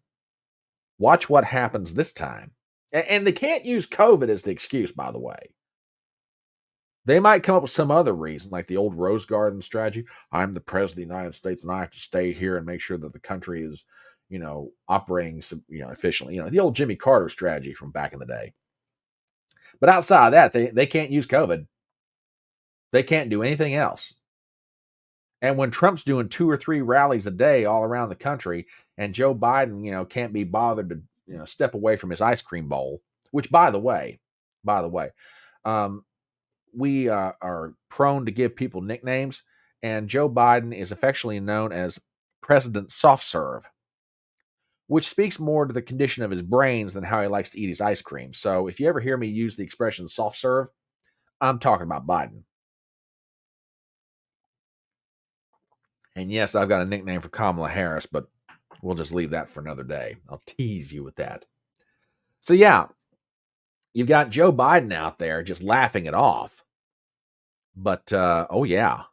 watch what happens this time. And they can't use COVID as the excuse, by the way. They might come up with some other reason, like the old Rose Garden strategy. I'm the president of the United States, and I have to stay here and make sure that the country is, operating, efficiently. The old Jimmy Carter strategy from back in the day. But outside of that, they can't use COVID. They can't do anything else. And when Trump's doing 2 or 3 rallies a day all around the country, and Joe Biden, can't be bothered to, step away from his ice cream bowl, which, by the way, we are prone to give people nicknames, and Joe Biden is affectionately known as President Soft Serve, which speaks more to the condition of his brains than how he likes to eat his ice cream. So if you ever hear me use the expression soft serve, I'm talking about Biden. And yes, I've got a nickname for Kamala Harris, but we'll just leave that for another day. I'll tease you with that. So yeah, you've got Joe Biden out there just laughing it off. But, oh yeah.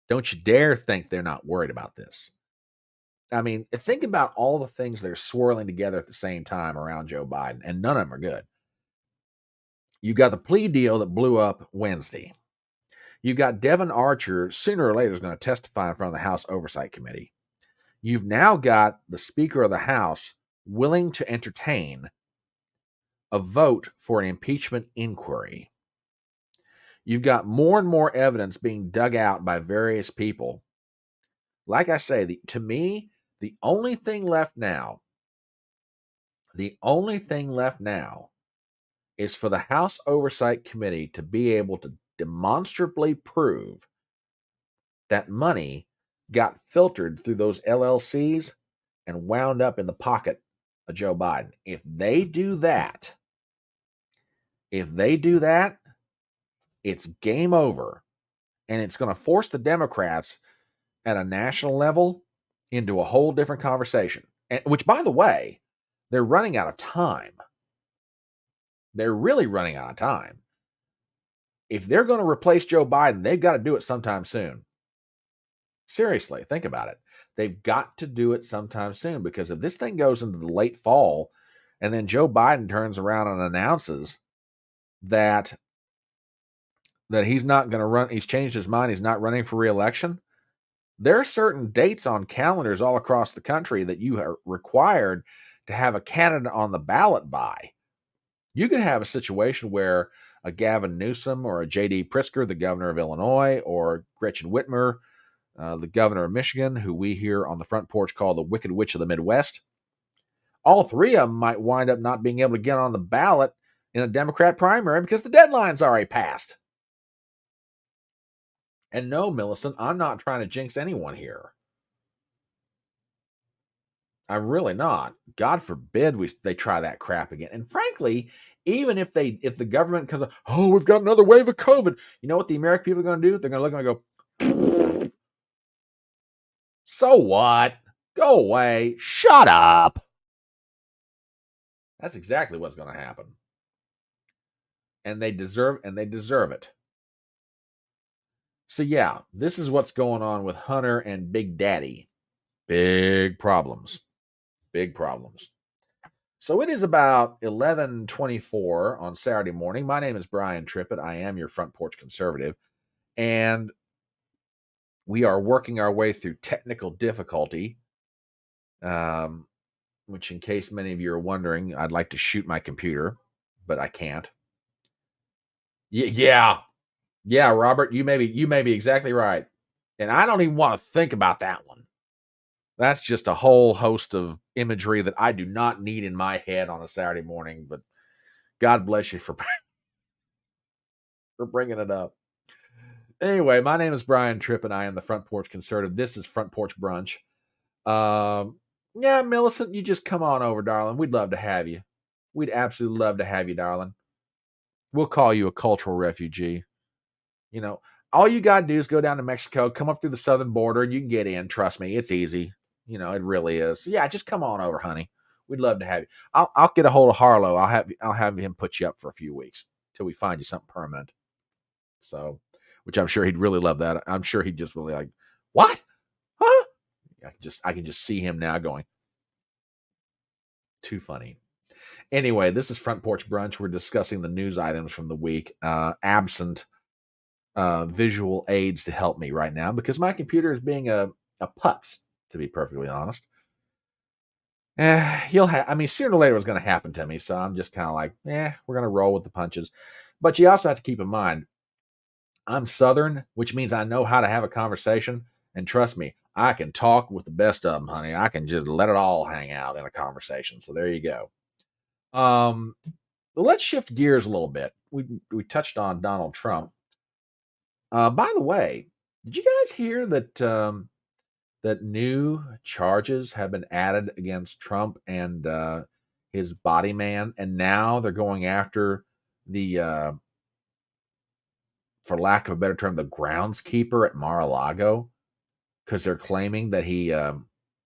Don't you dare think they're not worried about this. I mean, think about all the things that are swirling together at the same time around Joe Biden, and none of them are good. You got the plea deal that blew up Wednesday. You got Devin Archer, sooner or later, is going to testify in front of the House Oversight Committee. You've now got the Speaker of the House willing to entertain a vote for an impeachment inquiry. You've got more and more evidence being dug out by various people. Like I say, to me, the only thing left now is for the House Oversight Committee to be able to demonstrably prove that money got filtered through those LLCs and wound up in the pocket of Joe Biden. If they do that, it's game over. And it's going to force the Democrats at a national level into a whole different conversation. Which, by the way, they're running out of time. They're really running out of time. If they're going to replace Joe Biden, they've got to do it sometime soon. Seriously, think about it. They've got to do it sometime soon, because if this thing goes into the late fall and then Joe Biden turns around and announces that he's not going to run, he's changed his mind, he's not running for re-election, there are certain dates on calendars all across the country that you are required to have a candidate on the ballot by. You could have a situation where a Gavin Newsom or a J.D. Pritzker, the governor of Illinois, or Gretchen Whitmer, the governor of Michigan, who we here on the front porch call the Wicked Witch of the Midwest, all three of them might wind up not being able to get on the ballot in a Democrat primary because the deadline's already passed. And no, Millicent, I'm not trying to jinx anyone here. I'm really not. God forbid they try that crap again. And frankly, even if the government comes up, oh, we've got another wave of COVID, you know what the American people are going to do? They're going to look and go, so what? Go away. Shut up. That's exactly what's going to happen. And they deserve it. So yeah, this is what's going on with Hunter and Big Daddy. Big problems. So it is about 11:24 on Saturday morning. My name is Brian Trippett. I am your front porch conservative. And we are working our way through technical difficulty, which, in case many of you are wondering, I'd like to shoot my computer, but I can't. Yeah, Robert, you may be exactly right. And I don't even want to think about that one. That's just a whole host of imagery that I do not need in my head on a Saturday morning, but God bless you for bringing it up. Anyway, my name is Brian Tripp, and I am the Front Porch Conservative. This is Front Porch Brunch. Yeah, Millicent, you just come on over, darling. We'd love to have you. We'd absolutely love to have you, darling. We'll call you a cultural refugee. You know, all you got to do is go down to Mexico, come up through the southern border, and you can get in. Trust me, it's easy. You know, it really is. So yeah, just come on over, honey. We'd love to have you. I'll get a hold of Harlow. I'll have him put you up for a few weeks till we find you something permanent. So, which I'm sure he'd really love that. I'm sure he'd just really like, what? Huh? I can just see him now going, too funny. Anyway, this is Front Porch Brunch. We're discussing the news items from the week, absent visual aids to help me right now because my computer is being a putz, to be perfectly honest. I mean, sooner or later it's going to happen to me, so I'm just kind of like, we're going to roll with the punches. But you also have to keep in mind, I'm Southern, which means I know how to have a conversation. And trust me, I can talk with the best of them, honey. I can just let it all hang out in a conversation. So there you go. Let's shift gears a little bit. We touched on Donald Trump. By the way, did you guys hear that that new charges have been added against Trump and his body man, and now they're going after the for lack of a better term, the groundskeeper at Mar-a-Lago, because they're claiming that he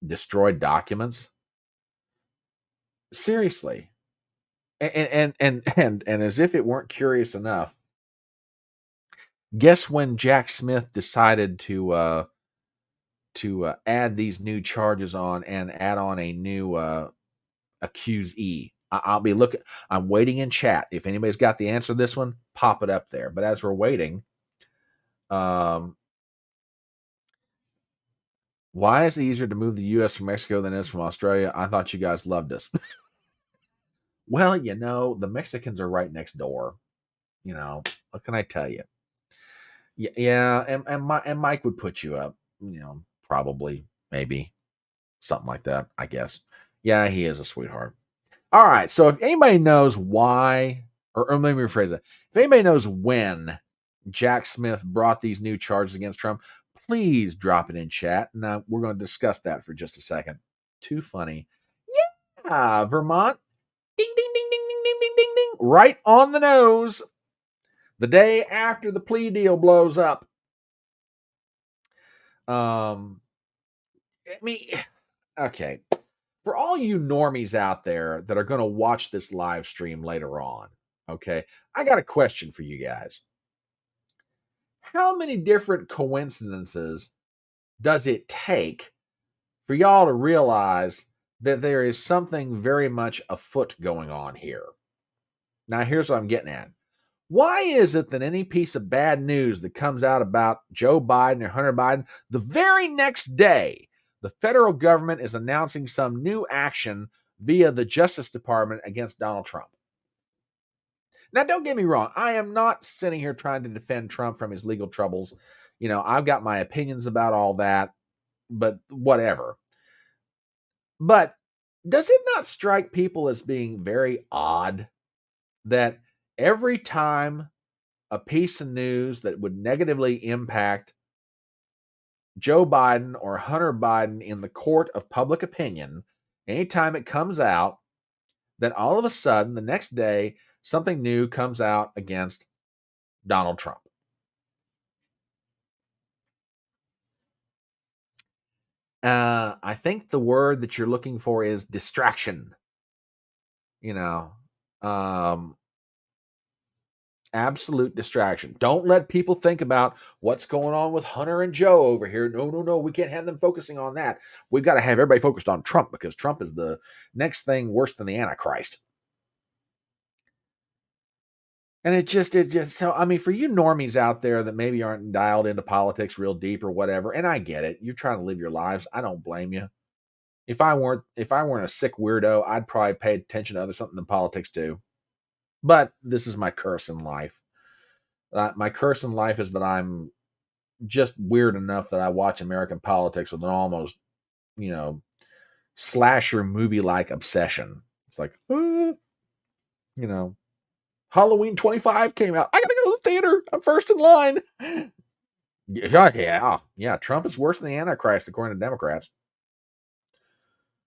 destroyed documents. Seriously, and as if it weren't curious enough, guess when Jack Smith decided to add these new charges on and add on a new accusee. I'll be looking. I'm waiting in chat. If anybody's got the answer to this one, pop it up there. But as we're waiting, why is it easier to move the U.S. from Mexico than it is from Australia? I thought you guys loved us. Well, you know, the Mexicans are right next door. You know, what can I tell you? Yeah, and Mike would put you up. You know, probably, maybe, something like that. I guess. Yeah, he is a sweetheart. All right. So if anybody knows why, or let me rephrase it. If anybody knows when Jack Smith brought these new charges against Trump, please drop it in chat. And we're going to discuss that for just a second. Too funny. Yeah, Vermont. Ding, ding, ding, ding, ding, ding, ding, ding, ding. Right on the nose. The day after the plea deal blows up. I mean, okay. For all you normies out there that are going to watch this live stream later on, okay, I got a question for you guys. How many different coincidences does it take for y'all to realize that there is something very much afoot going on here? Now, here's what I'm getting at. Why is it that any piece of bad news that comes out about Joe Biden or Hunter Biden, the very next day, the federal government is announcing some new action via the Justice Department against Donald Trump? Now, don't get me wrong. I am not sitting here trying to defend Trump from his legal troubles. You know, I've got my opinions about all that, but whatever. But does it not strike people as being very odd that every time a piece of news that would negatively impact Joe Biden or Hunter Biden in the court of public opinion, anytime it comes out, that all of a sudden, the next day, something new comes out against Donald Trump? I think the word that you're looking for is distraction. You know, absolute distraction. Don't let people think about what's going on with Hunter and Joe over here. No. We can't have them focusing on that. We've got to have everybody focused on Trump because Trump is the next thing worse than the Antichrist. And it just, so, I mean, for you normies out there that maybe aren't dialed into politics real deep or whatever, and I get it, you're trying to live your lives. I don't blame you. If I weren't a sick weirdo, I'd probably pay attention to other something than politics too. But this is my curse in life. My curse in life is that I'm just weird enough that I watch American politics with an almost, you know, slasher movie-like obsession. It's like, you know, Halloween 25 came out. I gotta go to the theater. I'm first in line. Yeah. Trump is worse than the Antichrist, according to Democrats.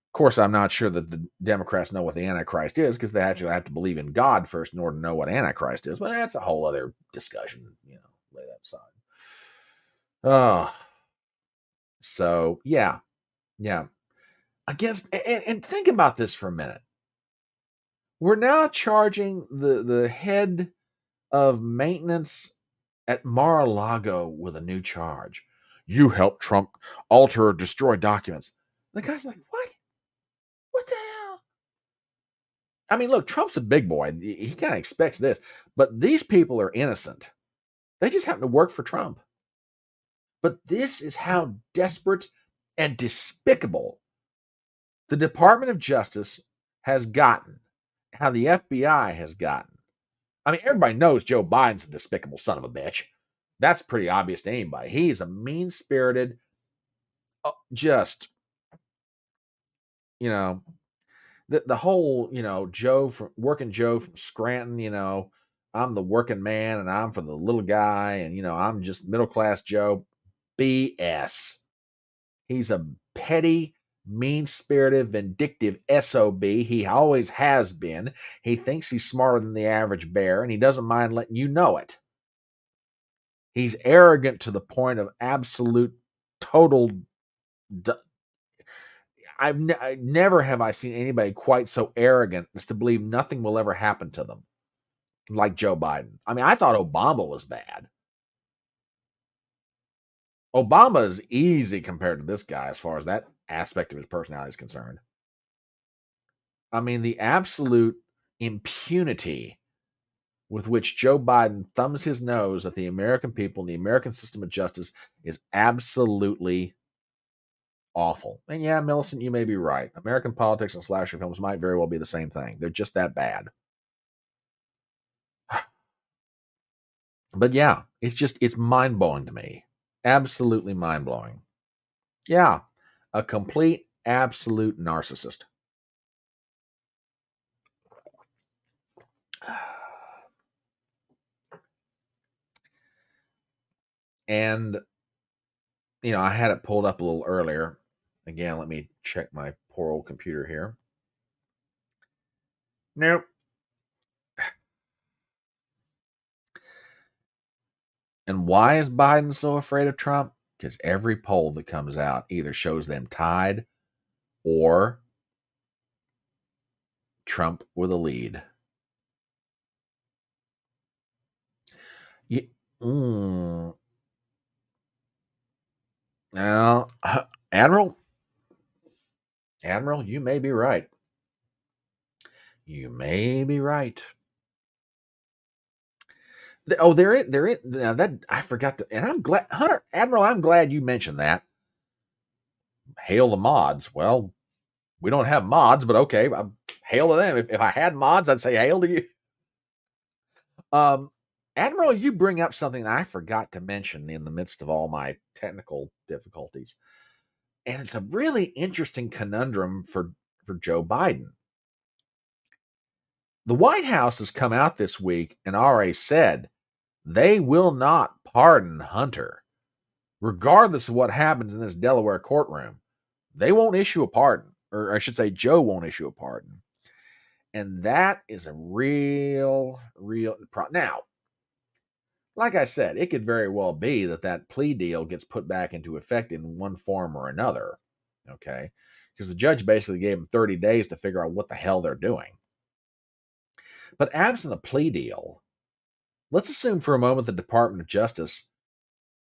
Of course, I'm not sure that the Democrats know what the Antichrist is because they actually have to believe in God first in order to know what Antichrist is. But that's a whole other discussion. You know, lay that aside. Oh, so yeah. Against and think about this for a minute. We're now charging the head of maintenance at Mar-a-Lago with a new charge. You helped Trump alter or destroy documents. The guy's like, what? What the hell? I mean, look, Trump's a big boy. He kind of expects this, but these people are innocent. They just happen to work for Trump. But this is how desperate and despicable the Department of Justice has gotten, how the FBI has gotten. I mean, everybody knows Joe Biden's a despicable son of a bitch. That's pretty obvious to anybody. He's a mean-spirited, just, the whole, Joe from Scranton, I'm the working man and I'm for the little guy and, I'm just middle-class Joe. BS. He's a petty, mean-spirited, vindictive SOB. He always has been. He thinks he's smarter than the average bear, and he doesn't mind letting you know it. He's arrogant to the point of absolute, total. Never have I seen anybody quite so arrogant as to believe nothing will ever happen to them, like Joe Biden. I mean, I thought Obama was bad. Obama is easy compared to this guy as far as that aspect of his personality is concerned. I mean, the absolute impunity with which Joe Biden thumbs his nose at the American people and the American system of justice is absolutely awful. And yeah, Millicent, you may be right. American politics and slasher films might very well be the same thing. They're just that bad. But yeah, it's mind-blowing to me. Absolutely mind-blowing. Yeah, a complete, absolute narcissist. And, I had it pulled up a little earlier. Again, let me check my poor old computer here. Nope. And why is Biden so afraid of Trump? Because every poll that comes out either shows them tied or Trump with a lead. Now, Admiral, you may be right. You may be right. Oh, there. Now that I forgot to, and I'm glad, Admiral. I'm glad you mentioned that. Hail the mods. Well, we don't have mods, but okay, hail to them. If I had mods, I'd say hail to you. Admiral, you bring up something I forgot to mention in the midst of all my technical difficulties, and it's a really interesting conundrum for Joe Biden. The White House has come out this week and already said they will not pardon Hunter, regardless of what happens in this Delaware courtroom. They won't issue a pardon, or I should say, Joe won't issue a pardon. And that is a real problem. Now, like I said, it could very well be that plea deal gets put back into effect in one form or another. Okay. Because the judge basically gave them 30 days to figure out what the hell they're doing. But absent a plea deal, let's assume for a moment the Department of Justice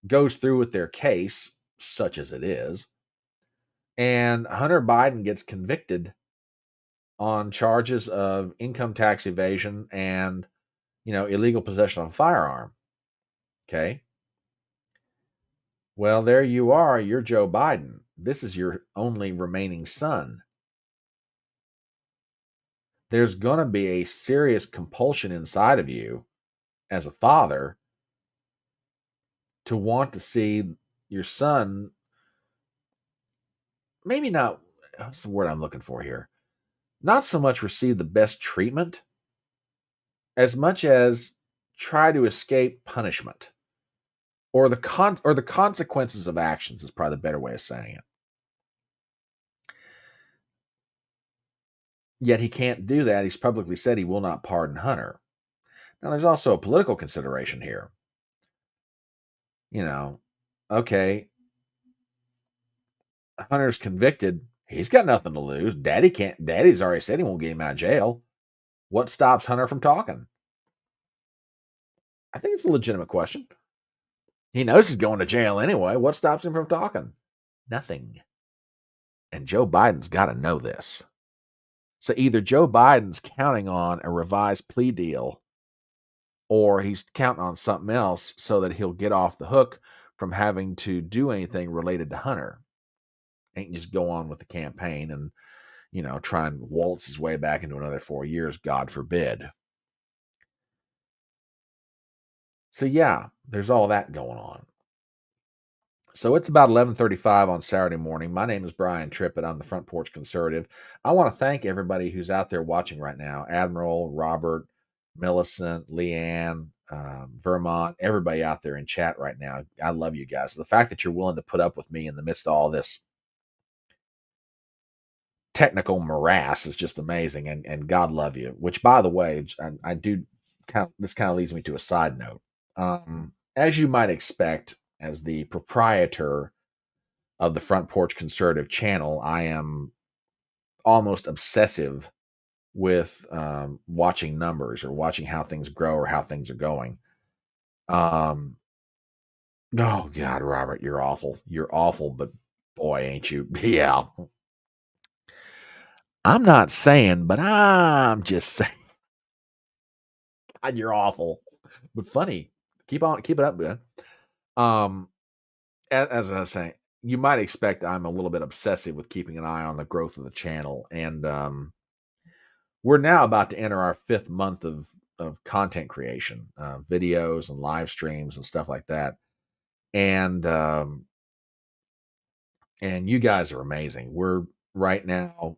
goes through with their case, such as it is, and Hunter Biden gets convicted on charges of income tax evasion and, illegal possession of a firearm. Okay. Well, there you are. You're Joe Biden. This is your only remaining son. There's going to be a serious compulsion inside of you as a father to want to see your son, maybe not, what's the word I'm looking for here? Not so much receive the best treatment as much as try to escape punishment or the consequences of actions is probably the better way of saying it. Yet he can't do that. He's publicly said he will not pardon Hunter. Now, there's also a political consideration here. Okay, Hunter's convicted. He's got nothing to lose. Daddy's already said he won't get him out of jail. What stops Hunter from talking? I think it's a legitimate question. He knows he's going to jail anyway. What stops him from talking? Nothing. And Joe Biden's got to know this. So either Joe Biden's counting on a revised plea deal or he's counting on something else so that he'll get off the hook from having to do anything related to Hunter. Ain't just go on with the campaign and, try and waltz his way back into another 4 years, God forbid. So yeah, there's all that going on. So it's about 11:35 on Saturday morning. My name is Brian Trippett. I'm the Front Porch Conservative. I want to thank everybody who's out there watching right now. Admiral, Robert, Millicent, Leanne, Vermont, everybody out there in chat right now. I love you guys. The fact that you're willing to put up with me in the midst of all this technical morass is just amazing. And God love you, which by the way, I do this kind of leads me to a side note. As you might expect, as the proprietor of the Front Porch Conservative channel, I am almost obsessive with watching numbers or watching how things grow or how things are going. Oh God, Robert, you're awful. You're awful, but boy, ain't you? Yeah. I'm not saying, but I'm just saying. God, you're awful, but funny. Keep it up, man. As I was saying, you might expect I'm a little bit obsessive with keeping an eye on the growth of the channel, and we're now about to enter our 5th month of content creation, videos and live streams and stuff like that. And you guys are amazing. We're right now,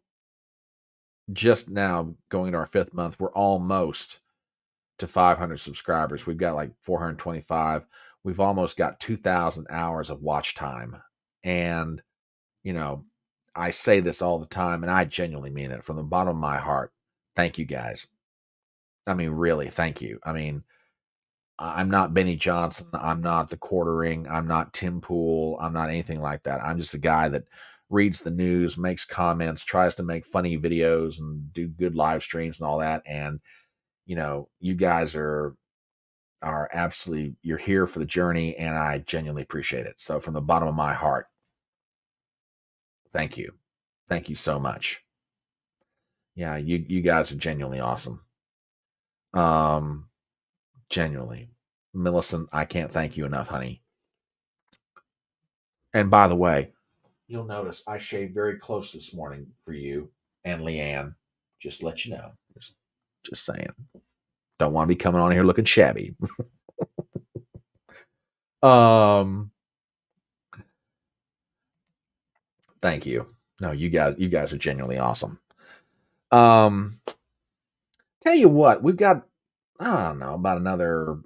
just now going to our 5th month. We're almost to 500 subscribers. We've got like 425. We've almost got 2,000 hours of watch time. And, I say this all the time, and I genuinely mean it from the bottom of my heart. Thank you guys. I mean, really, thank you. I mean, I'm not Benny Johnson. I'm not the quartering. I'm not Tim Pool. I'm not anything like that. I'm just a guy that reads the news, makes comments, tries to make funny videos and do good live streams and all that. And, you guys are absolutely, you're here for the journey, and I genuinely appreciate it. So from the bottom of my heart, thank you. Thank you so much. Yeah, you guys are genuinely awesome. Genuinely. Millicent, I can't thank you enough, honey. And by the way, you'll notice I shaved very close this morning for you and Leanne. Just to let you know. Just saying. Don't want to be coming on here looking shabby. Thank you. No, you guys are genuinely awesome. Tell you what, we've got, I don't know, about another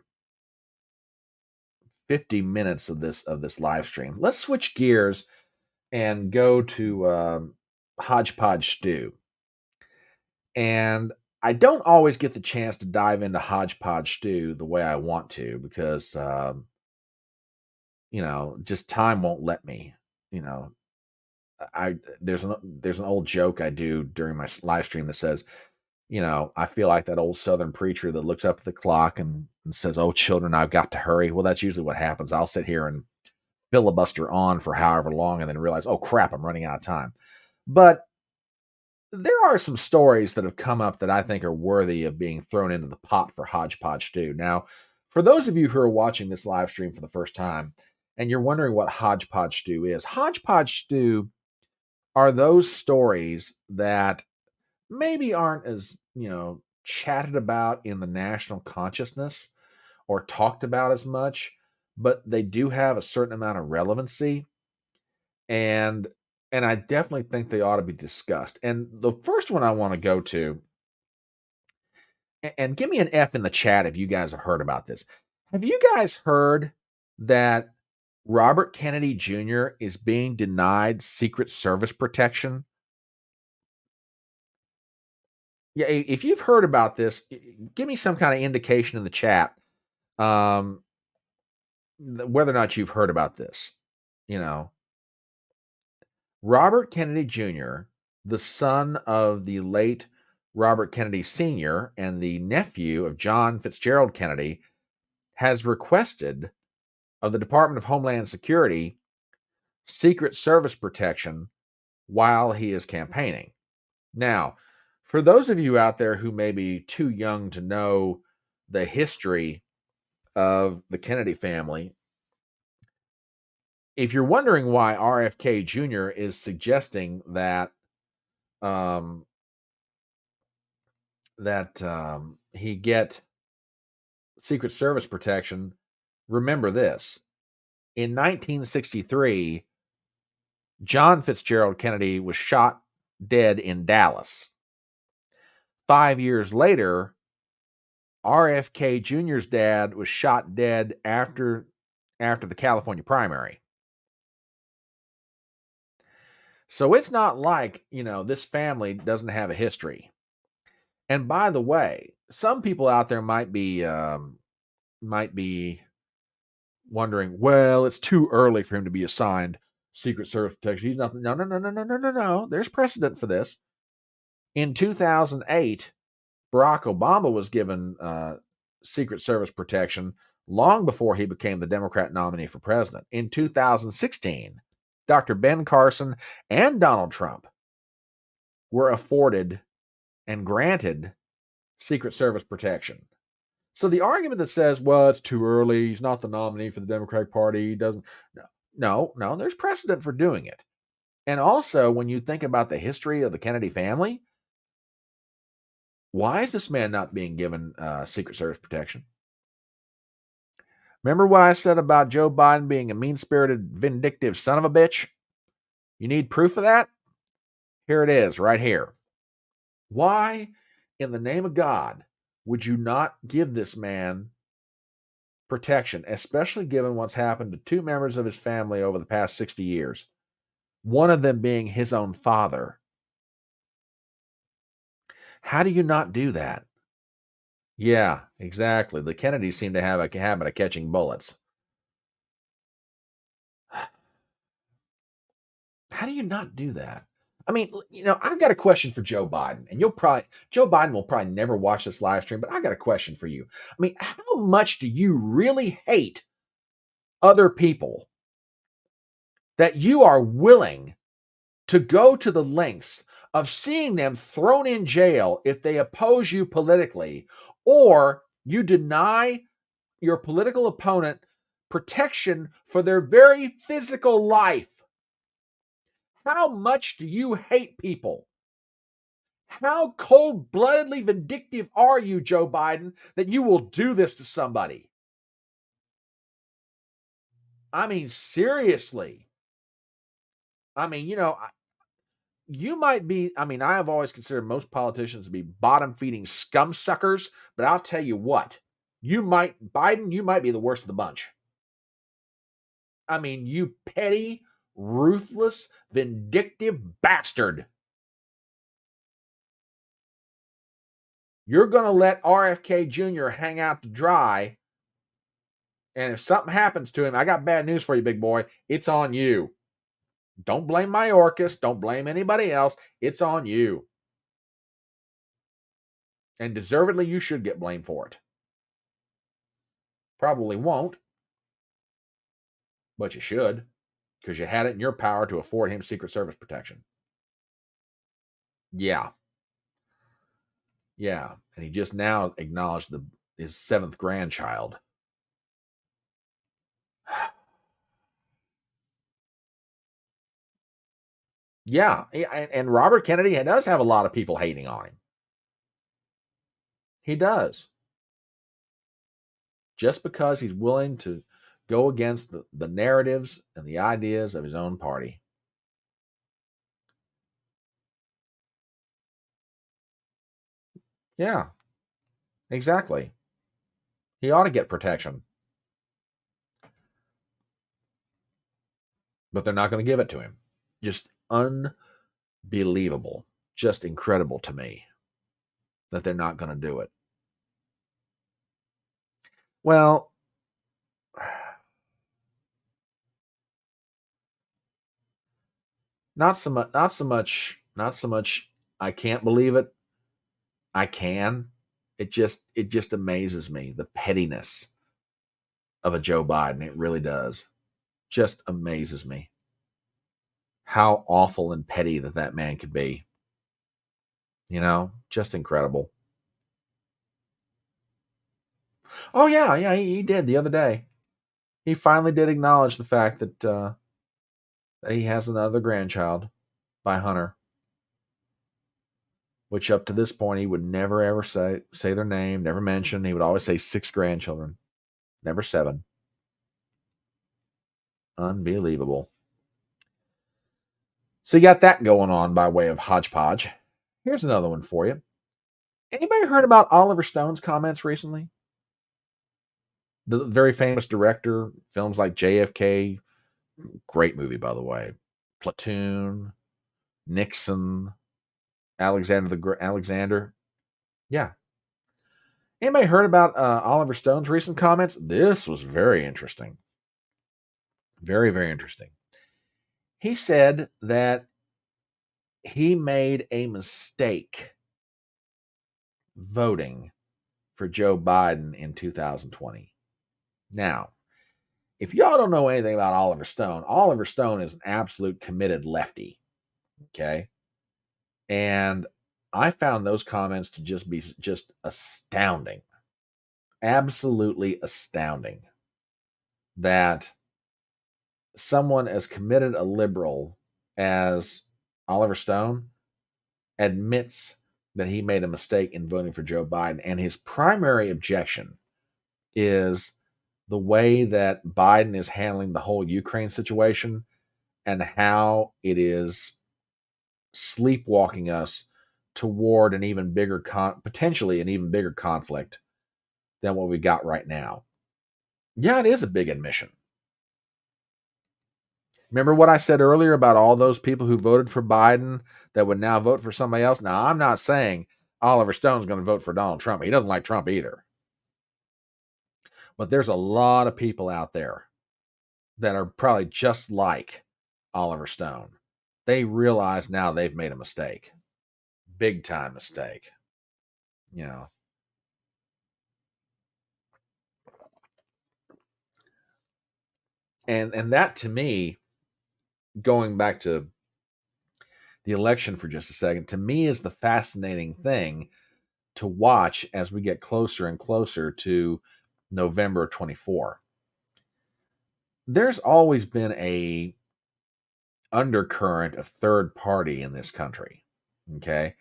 50 minutes of this live stream. Let's switch gears and go to HodgePodge Stew. And I don't always get the chance to dive into HodgePodge Stew the way I want to because just time won't let me. There's an old joke I do during my live stream that says, I feel like that old Southern preacher that looks up at the clock and says, "Oh, children, I've got to hurry." Well, that's usually what happens. I'll sit here and filibuster on for however long and then realize, oh crap, I'm running out of time. But there are some stories that have come up that I think are worthy of being thrown into the pot for HodgePodge Stew. Now, for those of you who are watching this live stream for the first time and you're wondering what HodgePodge Stew is, HodgePodge Stew are those stories that maybe aren't as, chatted about in the national consciousness or talked about as much, but they do have a certain amount of relevancy. And I definitely think they ought to be discussed. And the first one I want to go to, and give me an F in the chat if you guys have heard about this. Have you guys heard that Robert Kennedy Jr. is being denied Secret Service protection? Yeah, if you've heard about this, give me some kind of indication in the chat. whether or not you've heard about this, Robert Kennedy Jr., the son of the late Robert Kennedy Sr. and the nephew of John Fitzgerald Kennedy, has requested of the Department of Homeland Security Secret Service protection while he is campaigning. Now, for those of you out there who may be too young to know the history of the Kennedy family, if you're wondering why RFK Jr. is suggesting that he get Secret Service protection, remember this. In 1963, John Fitzgerald Kennedy was shot dead in Dallas. 5 years later, RFK Jr.'s dad was shot dead after the California primary. So it's not like, this family doesn't have a history. And by the way, some people out there might be wondering, well, it's too early for him to be assigned Secret Service protection. He's nothing. No. There's precedent for this. In 2008, Barack Obama was given Secret Service protection long before he became the Democrat nominee for president. In 2016, Dr. Ben Carson and Donald Trump were afforded and granted Secret Service protection. So the argument that says, well, it's too early, he's not the nominee for the Democratic Party, he doesn't. No, there's precedent for doing it. And also, when you think about the history of the Kennedy family, why is this man not being given Secret Service protection? Remember what I said about Joe Biden being a mean-spirited, vindictive son of a bitch? You need proof of that? Here it is, right here. Why, in the name of God, would you not give this man protection, especially given what's happened to two members of his family over the past 60 years? One of them being his own father. How do you not do that? Yeah, exactly. The Kennedys seem to have a habit of catching bullets. How do you not do that? I mean, I've got a question for Joe Biden, and Joe Biden will probably never watch this live stream, but I got a question for you. I mean, how much do you really hate other people that you are willing to go to the lengths of seeing them thrown in jail if they oppose you politically, or you deny your political opponent protection for their very physical life? How much do you hate people? How cold-bloodedly vindictive are you, Joe Biden, that you will do this to somebody? I mean, seriously. I mean, you might be, I have always considered most politicians to be bottom-feeding scum suckers, but I'll tell you what, Biden, you might be the worst of the bunch. I mean, you petty, ruthless, vindictive bastard. You're going to let RFK Jr. hang out to dry, and if something happens to him, I got bad news for you, big boy. It's on you. Don't blame Mayorkas. Don't blame anybody else. It's on you. And deservedly, you should get blamed for it. Probably won't, but you should, because you had it in your power to afford him Secret Service protection. Yeah. And he just now acknowledged his 7th grandchild. Yeah, and Robert Kennedy does have a lot of people hating on him. He does. Just because he's willing to go against the narratives and the ideas of his own party. Yeah, exactly. He ought to get protection. But they're not going to give it to him. Just unbelievable. Just incredible to me that they're not going to do it. Well, Not so much. Not so much. Not so much. I can't believe it. I can. It just amazes me, the pettiness of a Joe Biden. It really does. Just amazes me how awful and petty that man could be. Just incredible. Oh yeah, yeah, he did the other day. He finally did acknowledge the fact that he has another grandchild by Hunter, which up to this point he would never ever say their name, never mention. He would always say 6 grandchildren, never 7. Unbelievable. So you got that going on by way of HodgePodge. Here's another one for you. Anybody heard about Oliver Stone's comments recently? The very famous director, films like JFK, great movie by the way, Platoon, Nixon, Alexander. Yeah. Anybody heard about Oliver Stone's recent comments? This was very interesting. Very, very interesting. He said that he made a mistake voting for Joe Biden in 2020. Now, if y'all don't know anything about Oliver Stone is an absolute committed lefty. Okay. And I found those comments to just be just astounding. Absolutely astounding that someone as committed a liberal as Oliver Stone admits that he made a mistake in voting for Joe Biden. And his primary objection is the way that Biden is handling the whole Ukraine situation and how it is sleepwalking us toward an even bigger potentially an even bigger conflict than what we got right now. Yeah, it is a big admission. Remember what I said earlier about all those people who voted for Biden that would now vote for somebody else? Now, I'm not saying Oliver Stone's going to vote for Donald Trump. He doesn't like Trump either. But there's a lot of people out there that are probably just like Oliver Stone. They realize now they've made a mistake. Big time mistake. And that to me, going back to the election for just a second, to me is the fascinating thing to watch as we get closer and closer to November 24. There's always been a undercurrent of third party in this country. Okay.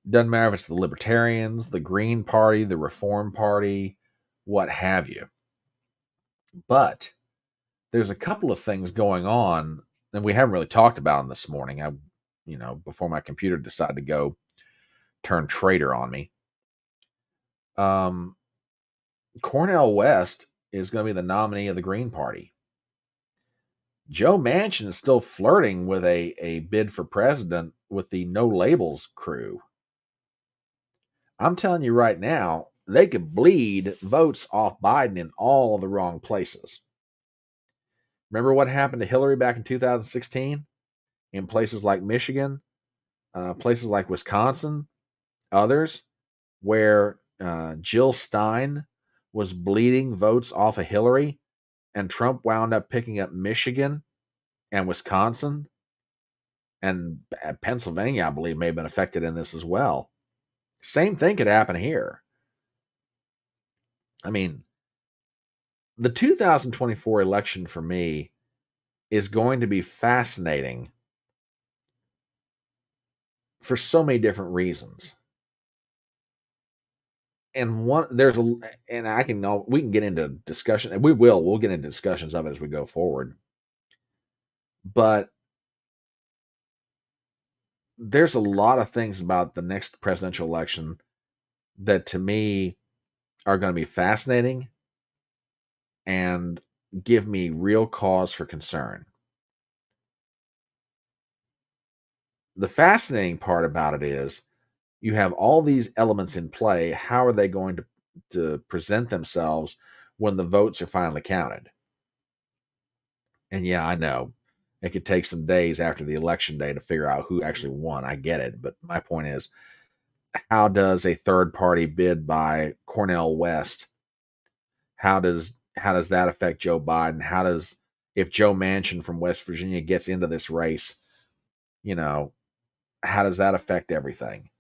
Doesn't matter if it's the Libertarians, the Green Party, the Reform Party, what have you. But there's a couple of things going on, and we haven't really talked about them this morning. Before my computer decided to go turn traitor on me. Cornel West is going to be the nominee of the Green Party. Joe Manchin is still flirting with a bid for president with the No Labels crew. I'm telling you right now, they could bleed votes off Biden in all the wrong places. Remember what happened to Hillary back in 2016 in places like Michigan, places like Wisconsin, others, where Jill Stein was bleeding votes off of Hillary, and Trump wound up picking up Michigan and Wisconsin, and Pennsylvania, I believe, may have been affected in this as well. Same thing could happen here. I mean, the 2024 election for me is going to be fascinating for so many different reasons. And we can get into discussion, and we'll get into discussions of it as we go forward. But there's a lot of things about the next presidential election that to me are going to be fascinating and give me real cause for concern. The fascinating part about it is you have all these elements in play. How are they going to present themselves when the votes are finally counted? And yeah, I know It could take some days after the election day to figure out who actually won. I get it. But my point is, how does a third party bid by Cornell West, how does that affect Joe Biden? How does, if Joe Manchin from West Virginia gets into this race, how does that affect everything?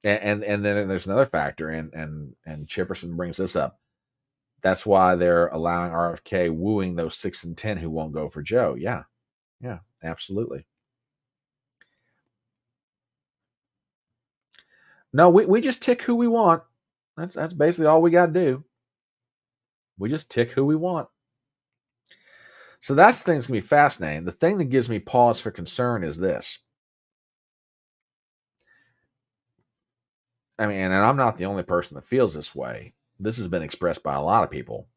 And then there's another factor, and Chipperson brings this up. That's why they're allowing RFK wooing those 6 and 10 who won't go for Joe. Yeah, absolutely. No, we just tick who we want. That's basically all we got to do. We just tick who we want. So that's the thing that's going to be fascinating. The thing that gives me pause for concern is this. I mean, and I'm not the only person that feels this way. This has been expressed by a lot of people.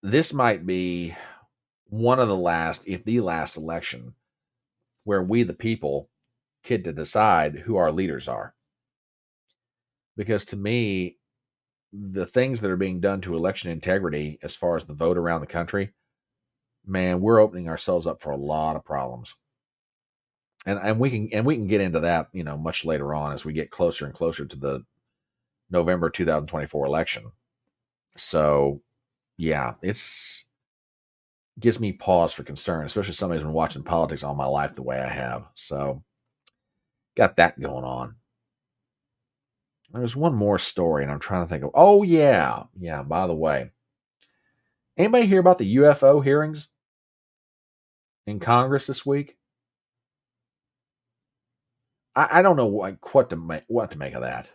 This might be one of the last, if the last election, where we, the people, get to decide who our leaders are. Because to me, the things that are being done to election integrity as far as the vote around the country, man, we're opening ourselves up for a lot of problems. And we can get into that, much later on as we get closer and closer to the November 2024 election. So, yeah, gives me pause for concern, especially somebody who's been watching politics all my life the way I have. So, got that going on. There's one more story, and I'm trying to think of. Oh yeah. By the way, anybody hear about the UFO hearings in Congress this week? I don't know what to make of that.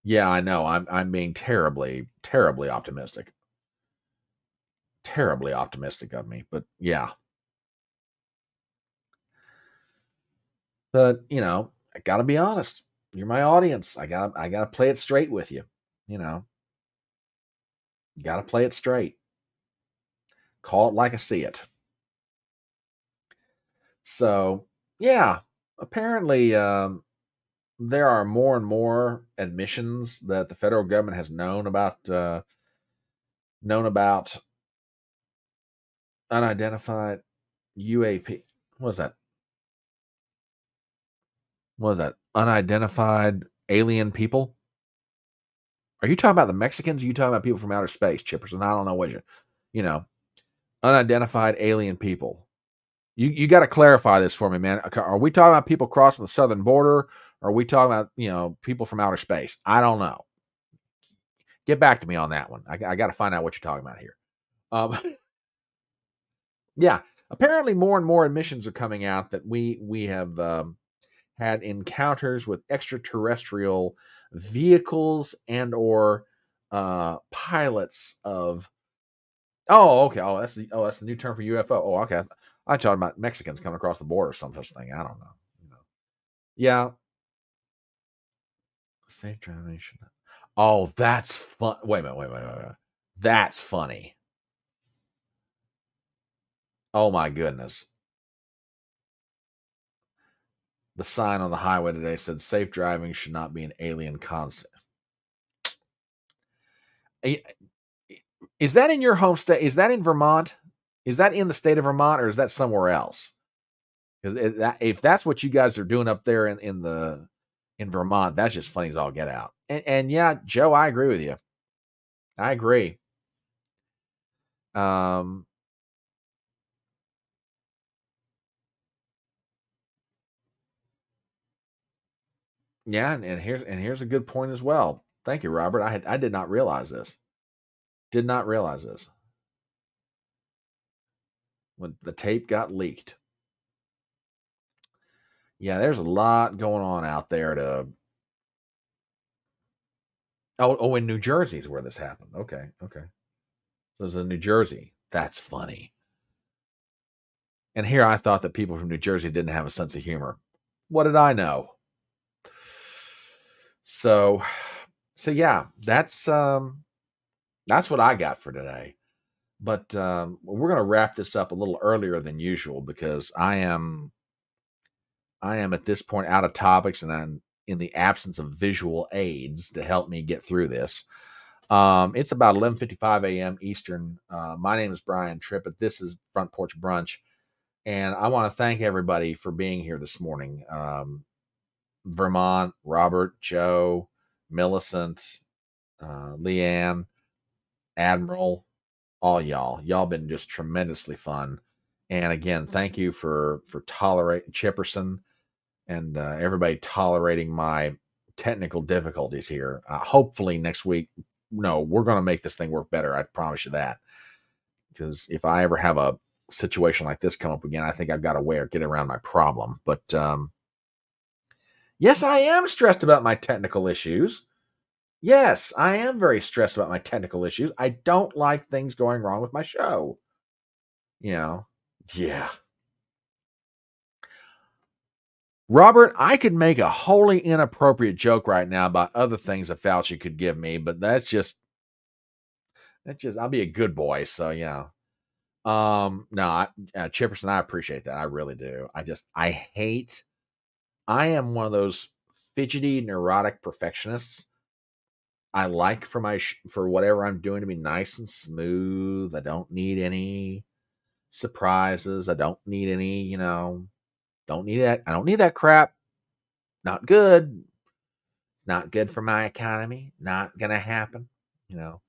Yeah, I know. I'm being terribly, terribly optimistic. Terribly optimistic of me, but yeah. But I gotta be honest. You're my audience. I gotta play it straight with you. Gotta play it straight. Call it like I see it. So yeah, apparently there are more and more admissions that the federal government has known about unidentified UAP. What is that? What is that? Unidentified alien people? Are you talking about the Mexicans? Or are you talking about people from outer space, Chippers? And I don't know what unidentified alien people. You got to clarify this for me, man. Are we talking about people crossing the southern border? Or are we talking about, people from outer space? I don't know. Get back to me on that one. I got to find out what you're talking about here. Yeah, apparently more and more admissions are coming out that we have had encounters with extraterrestrial vehicles and or pilots of. Oh, okay. That's the new term for UFO. Oh, okay. I talking about Mexicans coming across the border or some such thing. I don't know. Yeah. Safe driving. Oh, that's fun. Wait a minute. That's funny. Oh my goodness. The sign on the highway today said safe driving should not be an alien concept. Is that in your home state? Is that in Vermont? Is that in the state of Vermont, or is that somewhere else? Because if that's what you guys are doing up there in Vermont, that's just funny as all get out. And yeah, Joe, I agree with you. I agree. Yeah, and here's a good point as well. Thank you, Robert. I did not realize this. Did not realize this. When the tape got leaked. Yeah, there's a lot going on out there to. Oh, in New Jersey is where this happened. Okay. So it's in New Jersey. That's funny. And here I thought that people from New Jersey didn't have a sense of humor. What did I know? So yeah, that's what I got for today. But we're going to wrap this up a little earlier than usual because I am at this point out of topics, and in the absence of visual aids to help me get through this. It's about 11:55 a.m. Eastern. My name is Brian Trippett. This is Front Porch Brunch, and I want to thank everybody for being here this morning. Vermont, Robert, Joe, Millicent, Leanne, Admiral, all y'all been just tremendously fun. And again, thank you for tolerating Chipperson and everybody tolerating my technical difficulties here. Hopefully next week, no, we're going to make this thing work better. I promise you that. Because if I ever have a situation like this come up again, I think I've got a way to get around my problem. But yes, I am stressed about my technical issues. Yes, I am very stressed about my technical issues. I don't like things going wrong with my show. Yeah. Robert, I could make a wholly inappropriate joke right now about other things that Fauci could give me, but that's just I'll be a good boy. So yeah. No, Chipperson, I appreciate that. I really do. I am one of those fidgety, neurotic perfectionists. I like for whatever I'm doing to be nice and smooth. I don't need any surprises. I don't need any, don't need that. I don't need that crap. Not good. Not good for my economy. Not gonna happen. You know.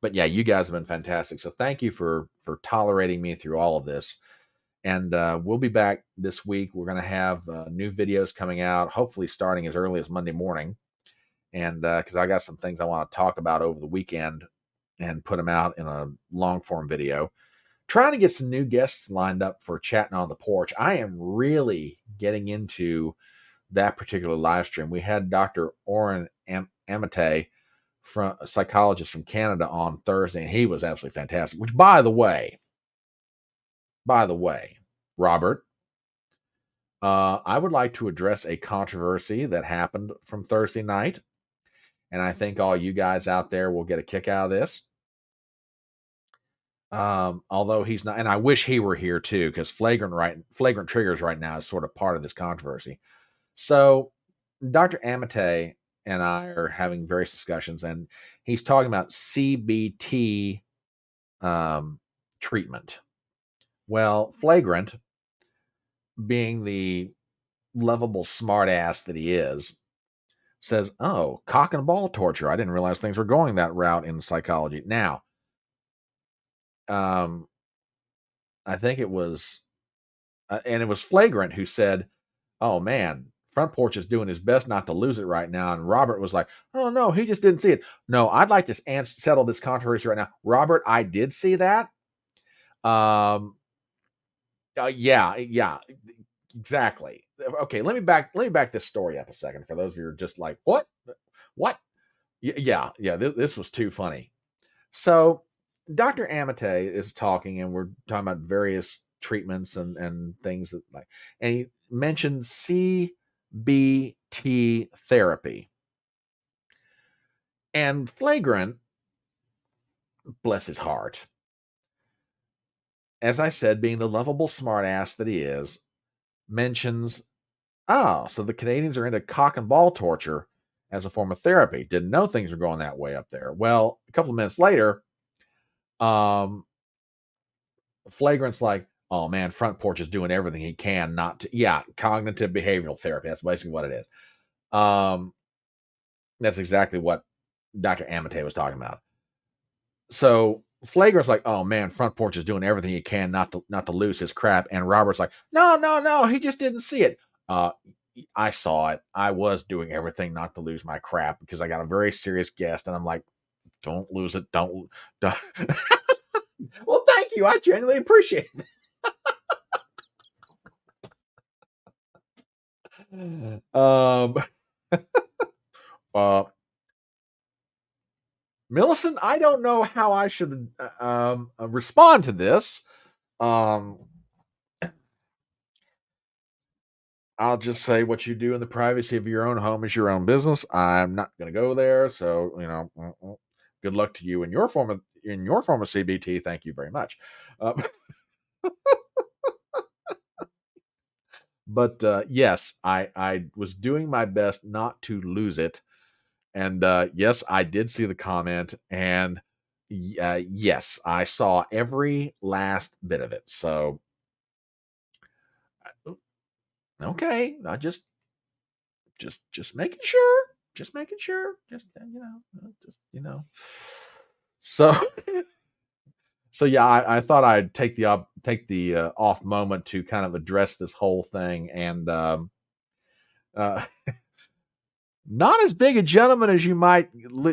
But yeah, you guys have been fantastic. So thank you for tolerating me through all of this. And we'll be back this week. We're gonna have new videos coming out, hopefully starting as early as Monday morning. And because I got some things I want to talk about over the weekend and put them out in a long form video. Trying to get some new guests lined up for chatting on the porch. I am really getting into that particular live stream. We had Dr. Oren Amate, from a psychologist from Canada, on Thursday, and he was absolutely fantastic. Which, by the way, Robert, I would like to address a controversy that happened from Thursday night, and I think all you guys out there will get a kick out of this. Although he's not, and I wish he were here too, because flagrant triggers right now is sort of part of this controversy. So Dr. Amate and I are having various discussions, and he's talking about CBT treatment. Well, flagrant, being the lovable smartass that he is, says, "Oh, cock and ball torture. I didn't realize things were going that route in psychology." Now, I think it was, and it was Flagrant who said, "Oh man, Front Porch is doing his best not to lose it right now." And Robert was like, "Oh no, he just didn't see it." No, I'd like to settle this controversy right now. Robert, I did see that. Yeah, exactly. Okay, let me back this story up a second for those of you who are just like, what? Yeah. This was too funny. So Dr. Amate is talking, and we're talking about various treatments and things that and he mentioned CBT therapy. And Flagrant, bless his heart, as I said, being the lovable smartass that he is, mentions, so the Canadians are into cock and ball torture as a form of therapy. Didn't know things were going that way up there. Well, a couple of minutes later, Flagrant's like, "Oh man, Front Porch is doing everything he can not to." Yeah, cognitive behavioral therapy. That's basically what it is. That's exactly what Dr. Amate was talking about. So Flagrant's like, "Oh man, Front Porch is doing everything he can not to lose his crap." And Robert's like, No, he just didn't see it. I saw it. I was doing everything not to lose my crap because I got a very serious guest, and I'm like, don't lose it. Don't. Well, thank you. I genuinely appreciate it. Millicent, I don't know how I should respond to this. I'll just say what you do in the privacy of your own home is your own business. I'm not going to go there, so good luck to you in your form of CBT. Thank you very much. But yes, I was doing my best not to lose it. And yes, I did see the comment. And yes, I saw every last bit of it. So, okay, I just making sure. Just making sure. So so yeah, I thought I'd take the off moment to kind of address this whole thing, and uh, not as big a gentleman as you might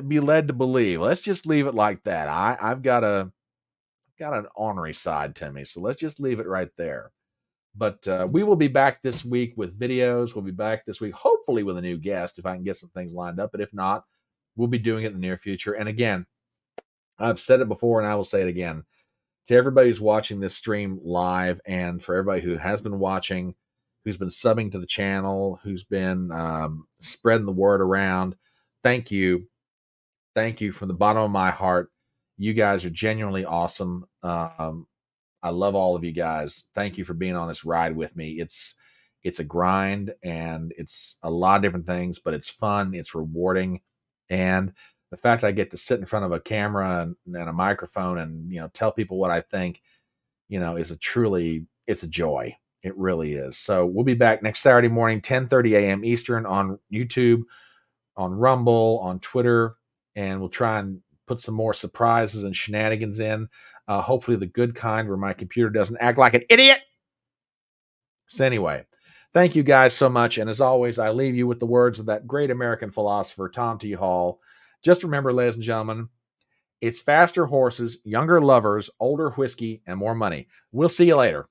be led to believe. Let's just leave it like that. I've got an ornery side to me, so let's just leave it right there. But we will be back this week with videos. We'll be back this week, hopefully with a new guest if I can get some things lined up. But if not, we'll be doing it in the near future. And again, I've said it before, and I will say it again. To everybody who's watching this stream live, and for everybody who has been watching, who's been subbing to the channel, who's been spreading the word around, thank you. Thank you from the bottom of my heart. You guys are genuinely awesome. I love all of you guys. Thank you for being on this ride with me. It's a grind, and it's a lot of different things, but it's fun, it's rewarding, and the fact I get to sit in front of a camera and a microphone and tell people what I think, is it's a joy. It really is. So we'll be back next Saturday morning, 10:30 a.m. Eastern, on YouTube, on Rumble, on Twitter, and we'll try and put some more surprises and shenanigans in. Hopefully the good kind, where my computer doesn't act like an idiot. So anyway, thank you guys so much. And as always, I leave you with the words of that great American philosopher, Tom T. Hall. Just remember, ladies and gentlemen, it's faster horses, younger lovers, older whiskey, and more money. We'll see you later.